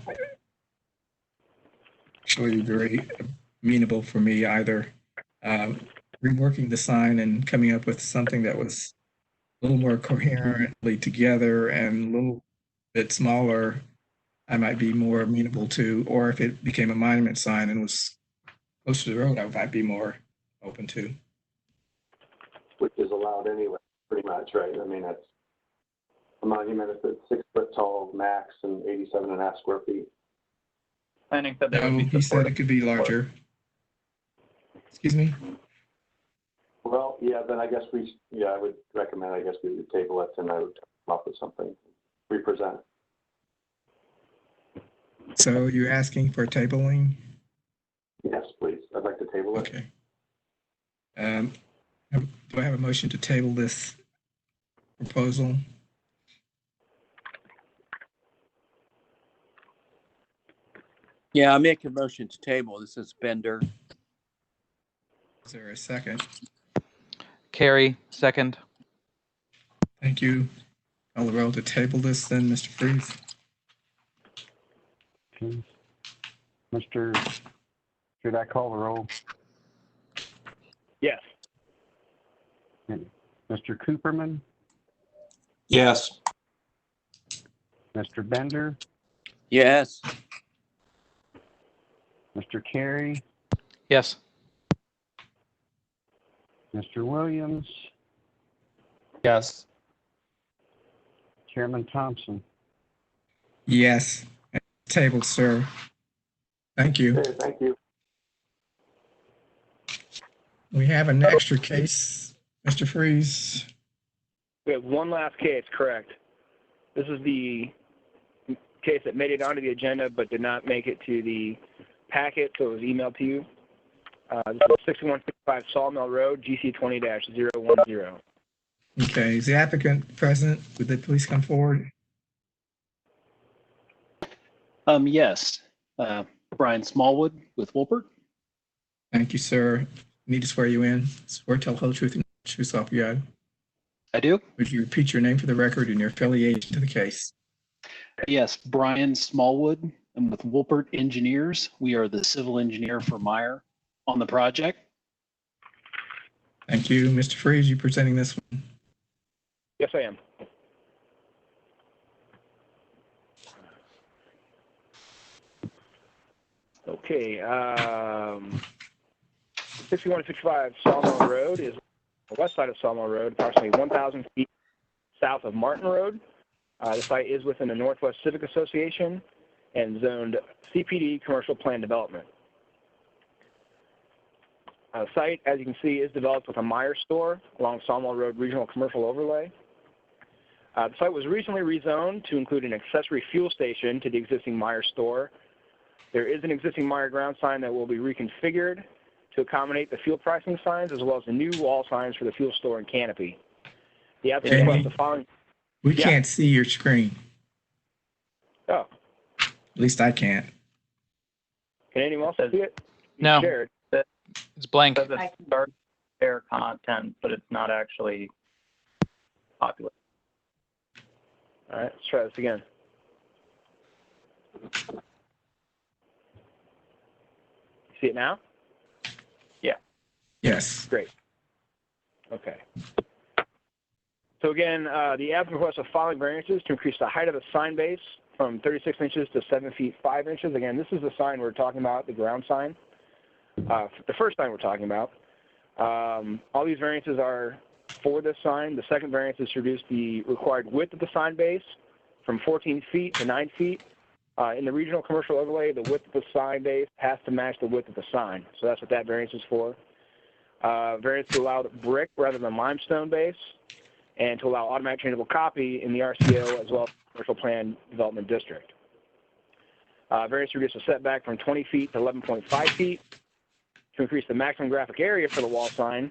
actually very amenable for me either. Reworking the sign and coming up with something that was a little more coherently together and a little bit smaller, I might be more amenable to, or if it became a monument sign and was close to the road, I might be more open to. Which is allowed anyway, pretty much, right? I mean, that's a monument if it's 6 foot tall max and 87.5 square feet. Planning said that he said it could be larger. Excuse me? Well, yeah, then I guess I would recommend, I guess we would table it and I would come up with something, represent. So you're asking for tabling? Yes, please. I'd like to table it. Okay. Do I have a motion to table this proposal? Yeah, I make a motion to table. This is Bender. Is there a second? Carrie, second. Thank you. Call the roll to table this then, Mr. Freeze. Should I call the roll? Yes. Mr. Cooperman? Yes. Mr. Bender? Yes. Mr. Carey? Yes. Mr. Williams? Yes. Chairman Thompson. Yes. Table, sir. Thank you. Okay, thank you. We have an extra case, Mr. Freeze. We have one last case, correct. This is the case that made it onto the agenda but did not make it to the packet, so it was emailed to you. This is 6165 Salmon Road, GC 20-010. Okay, is the applicant present? Would the please come forward? Yes. Brian Smallwood with Wolpert. Thank you, sir. Need to swear you in. Swear to tell the whole truth and true self you got. I do. Would you repeat your name for the record and your affiliation to the case? Yes, Brian Smallwood. I'm with Wolpert Engineers. We are the civil engineer for Meyer on the project. Thank you. Mr. Freeze, you presenting this one? Yes, I am. Okay, 6165 Salmon Road is the west side of Salmon Road, approximately 1,000 feet south of Martin Road. The site is within the Northwest Civic Association and zoned CPD commercial plan development. The site, as you can see, is developed with a Meyer store along Salmon Road Regional Commercial Overlay. The site was recently rezoned to include an accessory fuel station to the existing Meyer store. There is an existing Meyer ground sign that will be reconfigured to accommodate the fuel pricing signs, as well as the new wall signs for the fuel store and canopy. The applicant requests the following. We can't see your screen. Oh. At least I can't. Can anyone else see it? No. Shared. It's blank. It says it's start share content, but it's not actually popular. All right, let's try this again. See it now? Yeah. Yes. Great. Okay. So again, the applicant requests the following variances to increase the height of the sign base from 36 inches to 7 feet 5 inches. Again, this is the sign we're talking about, the ground sign. The first sign we're talking about. All these variances are for this sign. The second variance is to reduce the required width of the sign base from 14 feet to 9 feet. In the regional commercial overlay, the width of the sign base has to match the width of the sign. So that's what that variance is for. Variance to allow the brick rather than limestone base, and to allow automatic changeable copy in the RCO as well as commercial plan development district. Variance to reduce the setback from 20 feet to 11.5 feet, to increase the maximum graphic area for the wall sign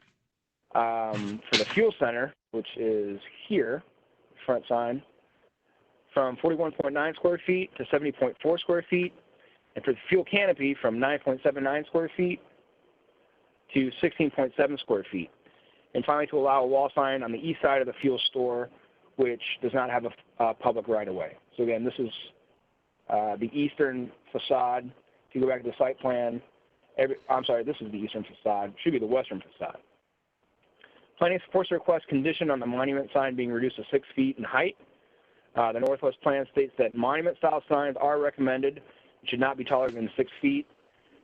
for the fuel center, which is here, front sign, from 41.9 square feet to 70.4 square feet, and for the fuel canopy from 9.79 square feet to 16.7 square feet. And finally, to allow a wall sign on the east side of the fuel store, which does not have a public right-of-way. So again, this is the eastern facade. If you go back to the site plan, I'm sorry, this is the eastern facade. Should be the western facade. Planning supports the request conditioned on the monument sign being reduced to 6 feet in height. The Northwest plan states that monument-style signs are recommended and should not be taller than 6 feet.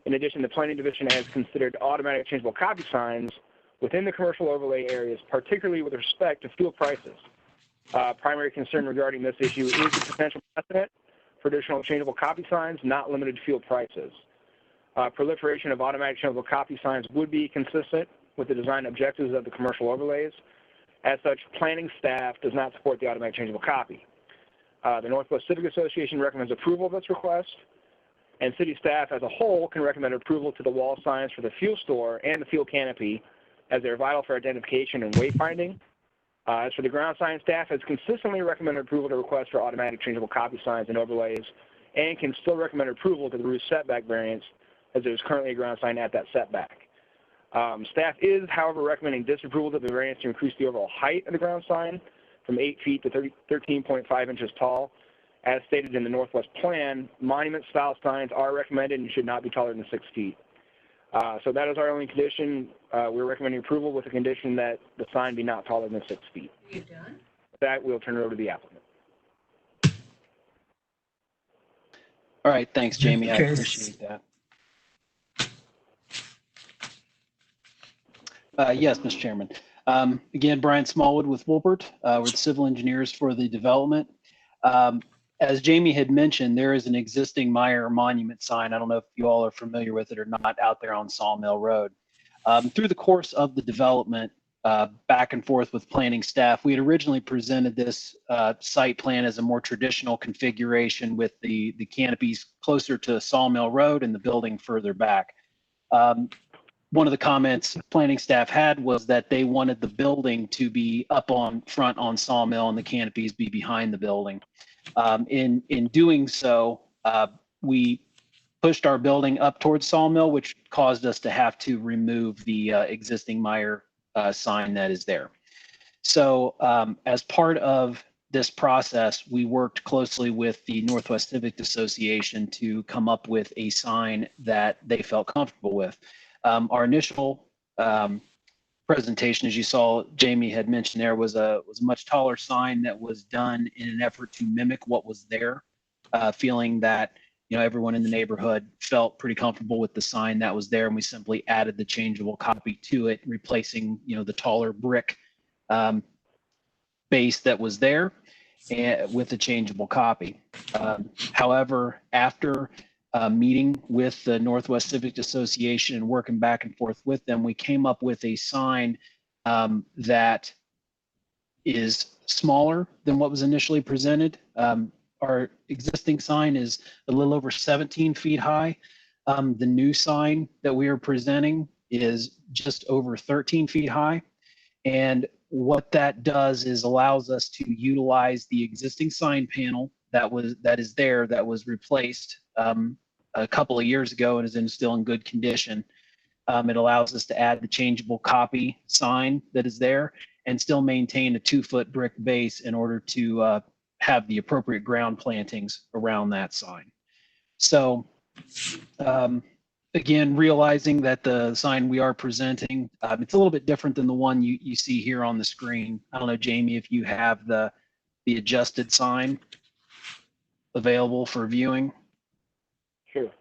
In addition, the Planning Division has considered automatic changeable copy signs within the commercial overlay areas, particularly with respect to fuel prices. Primary concern regarding this issue is the potential precedent for additional changeable copy signs, not limited to fuel prices. Proliferation of automatic changeable copy signs would be consistent with the design objectives of the commercial overlays. As such, planning staff does not support the automatic changeable copy. The Northwest Civic Association recommends approval of this request, and city staff as a whole can recommend approval to the wall signs for the fuel store and the fuel canopy, as they're vital for identification and wayfinding. As for the ground sign, staff has consistently recommended approval to requests for automatic changeable copy signs and overlays, and can still recommend approval to the roof setback variance, as there's currently a ground sign at that setback. Staff is, however, recommending disapproval of the variance to increase the overall height of the ground sign from 8 feet to 13.5 inches tall. As stated in the Northwest plan, monument-style signs are recommended and should not be taller than 6 feet. So that is our only condition. We're recommending approval with the condition that the sign be not taller than 6 feet. You done? With that, we'll turn it over to the applicant. All right, thanks, Jamie. I Okay. appreciate that. Yes, Mr. Chairman. Again, Brian Smallwood with Wolpert. We're the civil engineers for the development. As Jamie had mentioned, there is an existing Meyer monument sign. I don't know if you all are familiar with it or not, out there on Sawmill Road. Through the course of the development, back and forth with planning staff, we had originally presented this site plan as a more traditional configuration with the canopies closer to Sawmill Road and the building further back. One of the comments planning staff had was that they wanted the building to be up on front on Sawmill and the canopies be behind the building. In doing so, we pushed our building up towards Sawmill, which caused us to have to remove the existing Meyer sign that is there. So as part of this process, we worked closely with the Northwest Civic Association to come up with a sign that they felt comfortable with. Our initial presentation, as you saw, Jamie had mentioned, there was a much taller sign that was done in an effort to mimic what was there, feeling that everyone in the neighborhood felt pretty comfortable with the sign that was there, and we simply added the changeable copy to it, replacing the taller brick base that was there and with a changeable copy. However, after meeting with the Northwest Civic Association and working back and forth with them, we came up with a sign that is smaller than what was initially presented. Our existing sign is a little over 17 feet high. The new sign that we are presenting is just over 13 feet high. And what that does is allows us to utilize the existing sign panel that was replaced a couple of years ago and is still in good condition. It allows us to add the changeable copy sign that is there and still maintain a 2-foot brick base in order to have the appropriate ground plantings around that sign. So again, realizing that the sign we are presenting, it's a little bit different than the one you see here on the screen. I don't know, Jamie, if you have the adjusted sign available for viewing. Sure.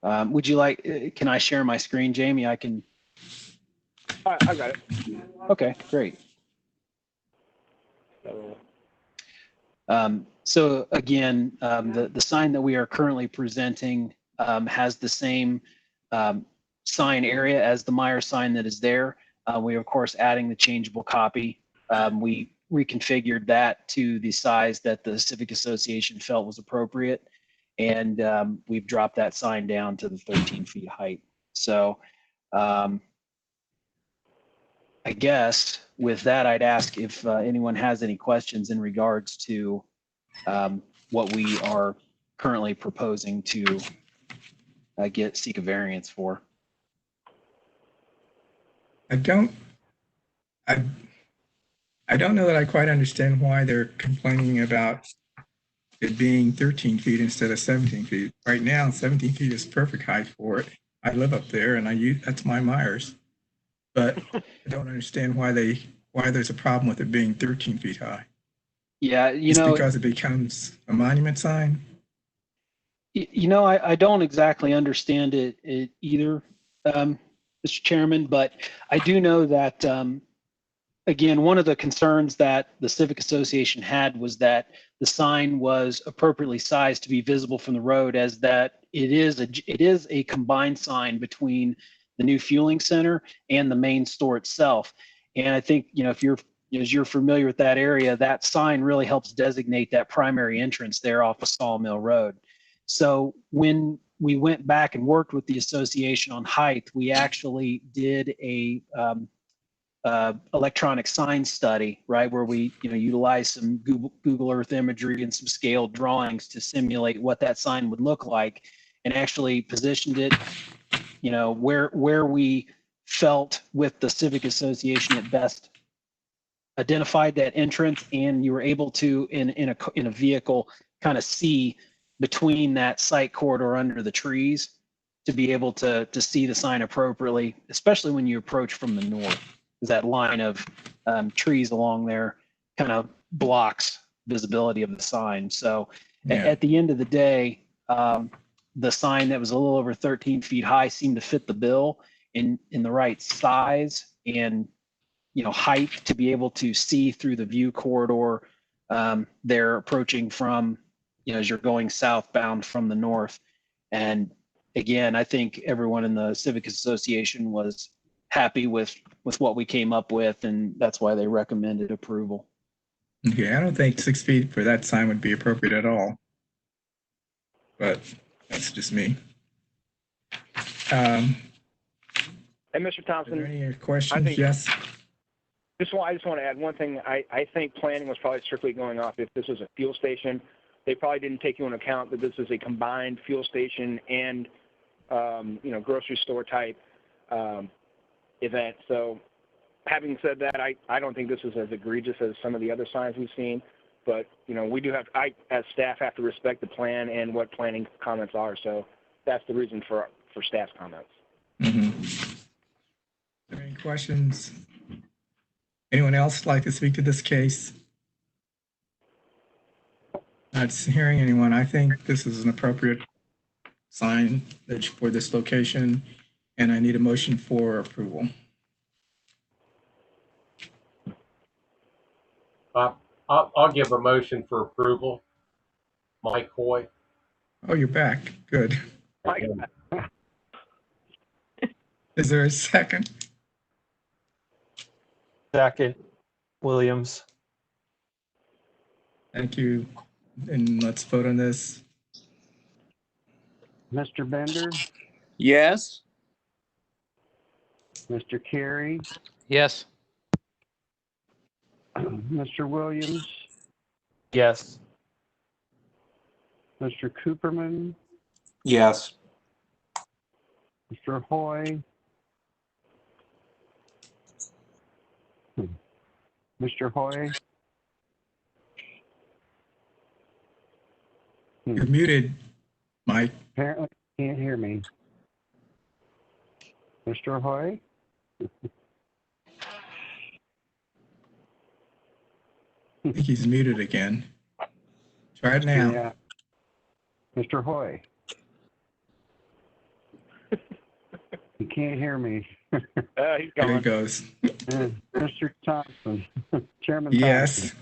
Would you like, can I share my screen, Jamie? I can. I got it. Okay, great. So again, the sign that we are currently presenting has the same sign area as the Meyer sign that is there. We are, of course, adding the changeable copy. We reconfigured that to the size that the Civic Association felt was appropriate. And we've dropped that sign down to the 13 feet height. So I guess with that, I'd ask if anyone has any questions in regards to what we are currently proposing to seek a variance for. I don't know that I quite understand why they're complaining about it being 13 feet instead of 17 feet. Right now, 17 feet is perfect height for it. I live up there and that's my Myers. But I don't understand why there's a problem with it being 13 feet high. Yeah, Just because it becomes a monument sign? I don't exactly understand it either, Mr. Chairman, but I do know that, again, one of the concerns that the Civic Association had was that the sign was appropriately sized to be visible from the road, as that it is a combined sign between the new fueling center and the main store itself. And I think, if you're familiar with that area, that sign really helps designate that primary entrance there off of Sawmill Road. So when we went back and worked with the association on height, we actually did a electronic sign study, right, where we utilized some Google Earth imagery and some scaled drawings to simulate what that sign would look like, and actually positioned it where we felt with the Civic Association at best identified that entrance, and you were able to in a vehicle kind of see between that site corridor under the trees to be able to see the sign appropriately, especially when you approach from the north. That line of trees along there kind of blocks visibility of the sign. So at the end of the day, the sign that was a little over 13 feet high seemed to fit the bill in the right size and, height to be able to see through the view corridor. They're approaching from, as you're going southbound from the north. And again, I think everyone in the Civic Association was happy with what we came up with, and that's why they recommended approval. Okay, I don't think 6 feet for that sign would be appropriate at all. But that's just me. And Mr. Are Thompson, there any questions? I think, Yes. I just want to add one thing. I think planning was probably strictly going off if this was a fuel station. They probably didn't take into account that this is a combined fuel station and, grocery store type event. So having said that, I don't think this is as egregious as some of the other signs we've seen. But, we do have, as staff, have to respect the plan and what planning comments are. So that's the reason for staff's comments. Mm-hmm. Are there any questions? Anyone else like to speak to this case? Not hearing anyone. I think this is an appropriate sign for this location, and I need a motion for approval. I'll give a motion for approval. Mike Hoy. Oh, you're back. Good. Is there a second? Second, Williams. Thank you. And let's vote on this. Mr. Bender, Yes. Mr. Carey, Yes. Mr. Williams, Yes. Mr. Cooperman, Yes. Mr. Hoy, Mr. Hoy. You're muted, Mike. Apparently you can't hear me. Mr. Hoy? I think he's muted again. Try it now. Yeah. Mr. Hoy? You can't hear me. He's There gone. he goes. Mr. Thompson, Chairman Yes. Thompson.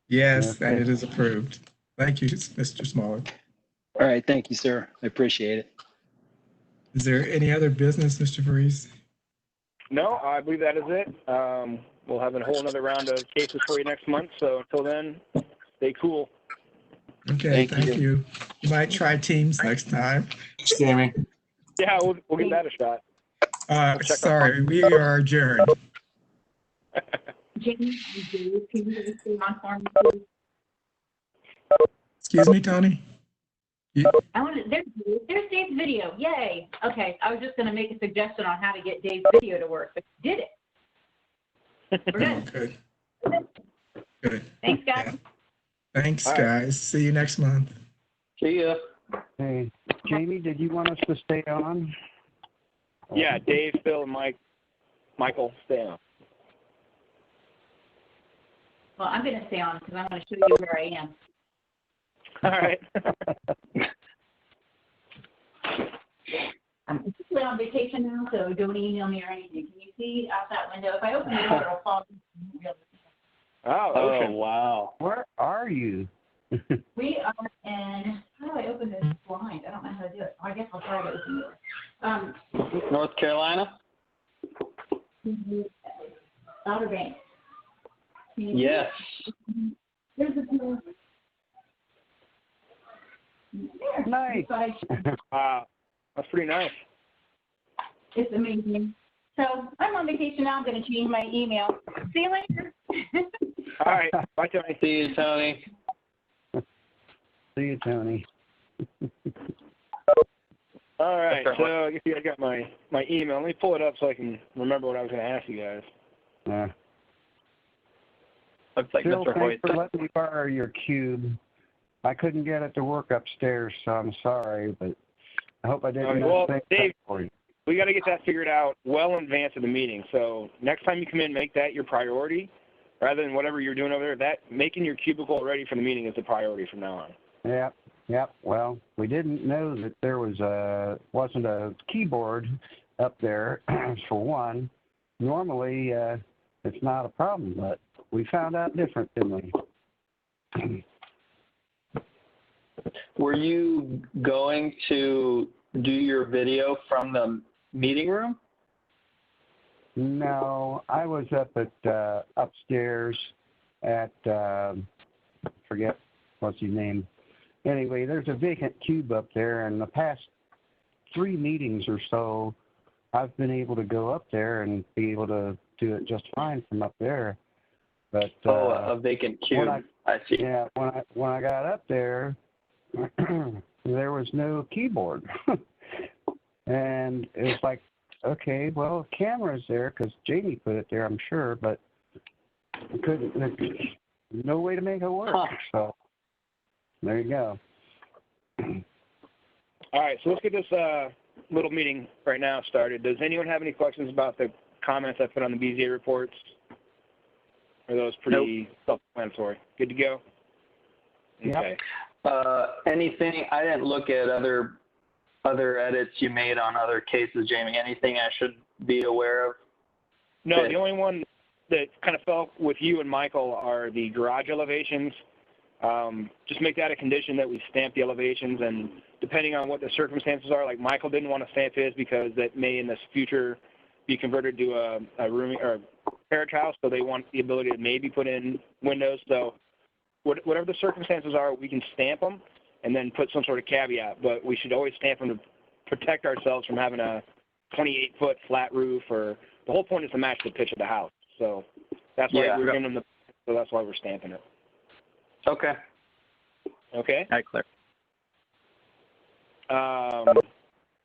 Yes, Okay. and it is approved. Thank you, Mr. Smaller. All right, thank you, sir. I appreciate it. Is there any other business, Mr. Faris? No, I believe that is it. We'll have a whole another round of cases for you next month. So until then, stay cool. Okay, thank you. You might try Teams next time. Jamie. Yeah, we'll give that a shot. Sorry, we are adjourned. Jamie, can you stay on for me, please? Excuse me, Tony? I want to, there's Dave's video. Yay. Okay. I was just going to make a suggestion on how to get Dave's video to work, but you did it. We're good. Good. Good. Thanks, guys. Yeah. Thanks, All right. guys. See you next month. See ya. Hey, Jamie, did you want us to stay on? Yeah, Dave, Phil, and Michael, stay on. Well, I'm going to stay on because I want to show you where I am. All right. I'm officially on vacation now, so don't email me or anything. Can you see out that window? If I open the door, it'll fall. Oh, wow. Where are you? We are in, how do I open this blind? I don't know how to do it. I guess I'll try to open it. North Carolina? Outer Banks. Yes. There's a door. There. Nice. Wow. That's pretty nice. It's amazing. So I'm on vacation now. I'm going to change my email. See you later. All right. Bye, Tony. See you, Tony. See you, Tony. All right. So I guess you guys got my email. Let me pull it up so I can remember what I was going to ask you guys. Looks like Phil, Mr. Hoyt. thanks for letting me borrow your cube. I couldn't get it to work upstairs, so I'm sorry, but I hope I didn't Well, mess Dave, things up for you. we got to get that figured out well in advance of the meeting. So next time you come in, make that your priority rather than whatever you're doing over there. That making your cubicle ready for the meeting is the priority from now on. Yeah, Yep. Well, we didn't know that there wasn't a keyboard up there for one. Normally, it's not a problem, but we found out different, didn't we? Were you going to do your video from the meeting room? No, I was up at upstairs at forget what's his name. Anyway, there's a vacant cube up there, and the past 3 meetings or so, I've been able to go up there and be able to do it just fine from up there. But a vacant cube. I see. Yeah, when I got up there, there was no keyboard, and it was like, okay, well, the camera's there because Jamie put it there, I'm sure, but there's no way to make it work. So there you go. All right, so let's get this little meeting right now started. Does anyone have any questions about the comments I put on the BZA reports? Are those pretty self-explanatory? Good to go? Okay. Anything, I didn't look at other edits you made on other cases, Jamie. Anything I should be aware of? No, the only one that kind of fell with you and Michael are the garage elevations. Just make that a condition that we stamp the elevations, and depending on what the circumstances are, like Michael didn't want to stamp his because that may in the future be converted to a room or a carriage house, so they want the ability to maybe put in windows. So whatever the circumstances are, we can stamp them and then put some sort of caveat, but we should always stamp them to protect ourselves from having a 28-foot flat roof, or the whole point is to match the pitch of the house. So that's why we're giving them so that's why we're stamping it. Okay. Okay. All right, clear.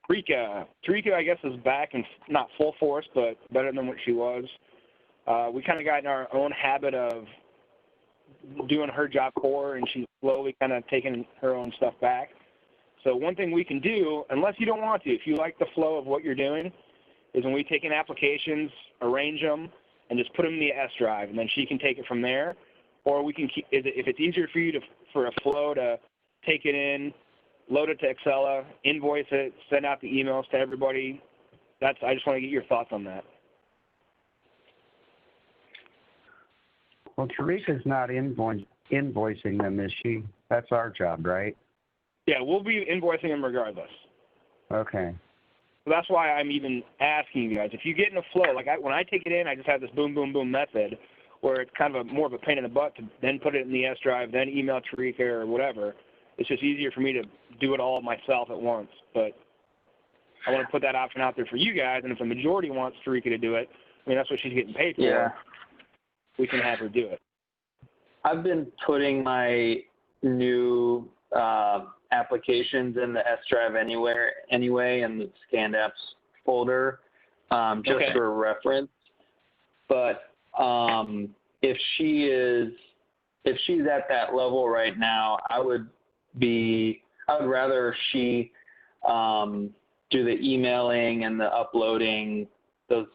Tarika, I guess, is back in not full force, but better than what she was. We kind of got in our own habit of doing her job for her, and she's slowly kind of taking her own stuff back. So one thing we can do, unless you don't want to, if you like the flow of what you're doing, is when we take in applications, arrange them, and just put them in the S drive, and then she can take it from there. Or we can keep, if it's easier for you for a flow to take it in, load it to Excella, invoice it, send out the emails to everybody. I just want to get your thoughts on that. Well, Tarika's not invoicing them, is she? That's our job, right? Yeah, we'll be invoicing them regardless. Okay. So that's why I'm even asking you guys. If you get in a flow, like when I take it in, I just have this boom, boom, boom method where it's kind of more of a pain in the butt to then put it in the S drive, then email Tarika or whatever. It's just easier for me to do it all myself at once. But I want to put that option out there for you guys, and if the majority wants Tarika to do it, I mean, that's what she's getting paid for. Yeah. We can have her do it. I've been putting my new applications in the S drive anyway in the scanned apps folder, just for reference. But if she's at that level right now, I would rather she do the emailing and the uploading, those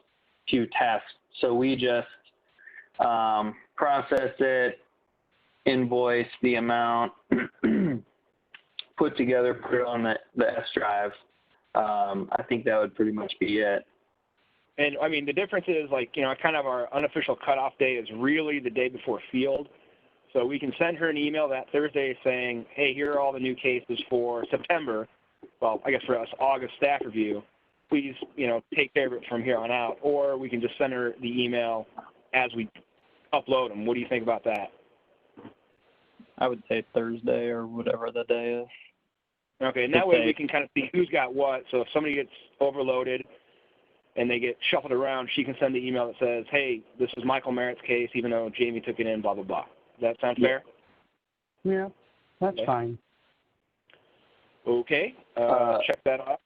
few tasks. So we just process it, invoice the amount, put it on the S drive. I think that would pretty much be it. And I mean, the difference is, like, kind of our unofficial cutoff day is really the day before field. So we can send her an email that Thursday saying, hey, here are all the new cases for September. Well, I guess for us, August staff review. Please, take care of it from here on out. Or we can just send her the email as we upload them. What do you think about that? I would say Thursday or whatever the day is. Okay, and that way we can kind of see who's got what. So if somebody gets overloaded and they get shuffled around, she can send the email that says, hey, this is Michael Merritt's case, even though Jamie took it in, blah, blah, blah. Does that sound fair? Yeah, that's fine. Okay, check that off.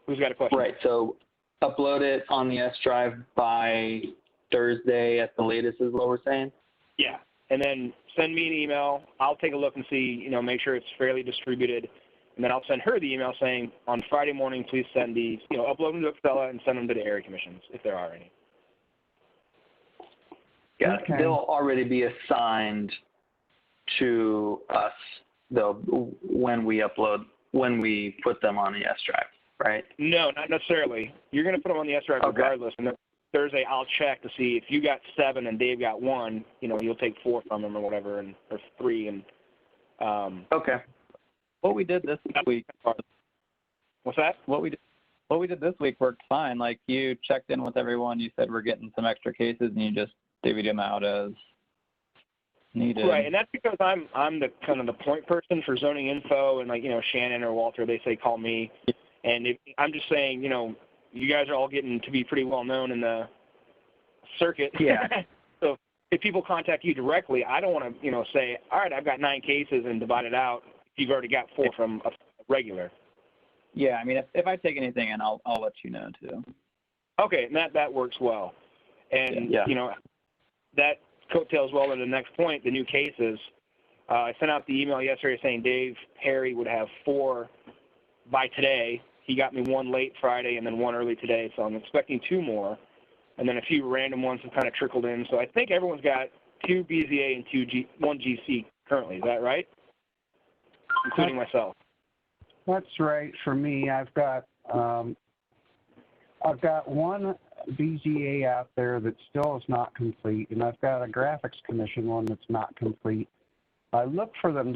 Who's got a question? Right, so upload it on the S drive by Thursday at the latest is what we're saying? Yeah, and then send me an email. I'll take a look and see, make sure it's fairly distributed. And then I'll send her the email saying, on Friday morning, please send these, upload them to Excella and send them to the area commissions, if there are any. Yeah, they'll already be assigned to us when we put them on the S drive, right? No, not necessarily. You're going to put them on the S drive regardless. And then Thursday, I'll check to see if you got 7 and Dave got 1. You'll take 4 from them or whatever, or 3. And okay. What we did this week. What's that? What we did this week worked fine. Like, you checked in with everyone. You said we're getting some extra cases, and you just divvied them out as needed. Right, and that's because I'm the kind of the point person for zoning info, and Shannon or Walter, they say call me, and I'm just saying, you guys are all getting to be pretty well known in the circuit. Yeah. So if people contact you directly, I don't want to say, all right, I've got 9 cases and divide it out. You've already got 4 from a regular. Yeah, I mean, if I take anything in, I'll let you know too. Okay, and that works well, and that coattails well into the next point, the new cases. I sent out the email yesterday saying Dave Harry would have 4 by today. He got me 1 late Friday and then 1 early today, so I'm expecting 2 more. And then a few random ones have kind of trickled in. So I think everyone's got 2 BZA and 1 GC currently. Is that right? Including myself. That's right. For me, I've got 1 BZA out there that still is not complete, and I've got a graphics commission one that's not complete. I look for them to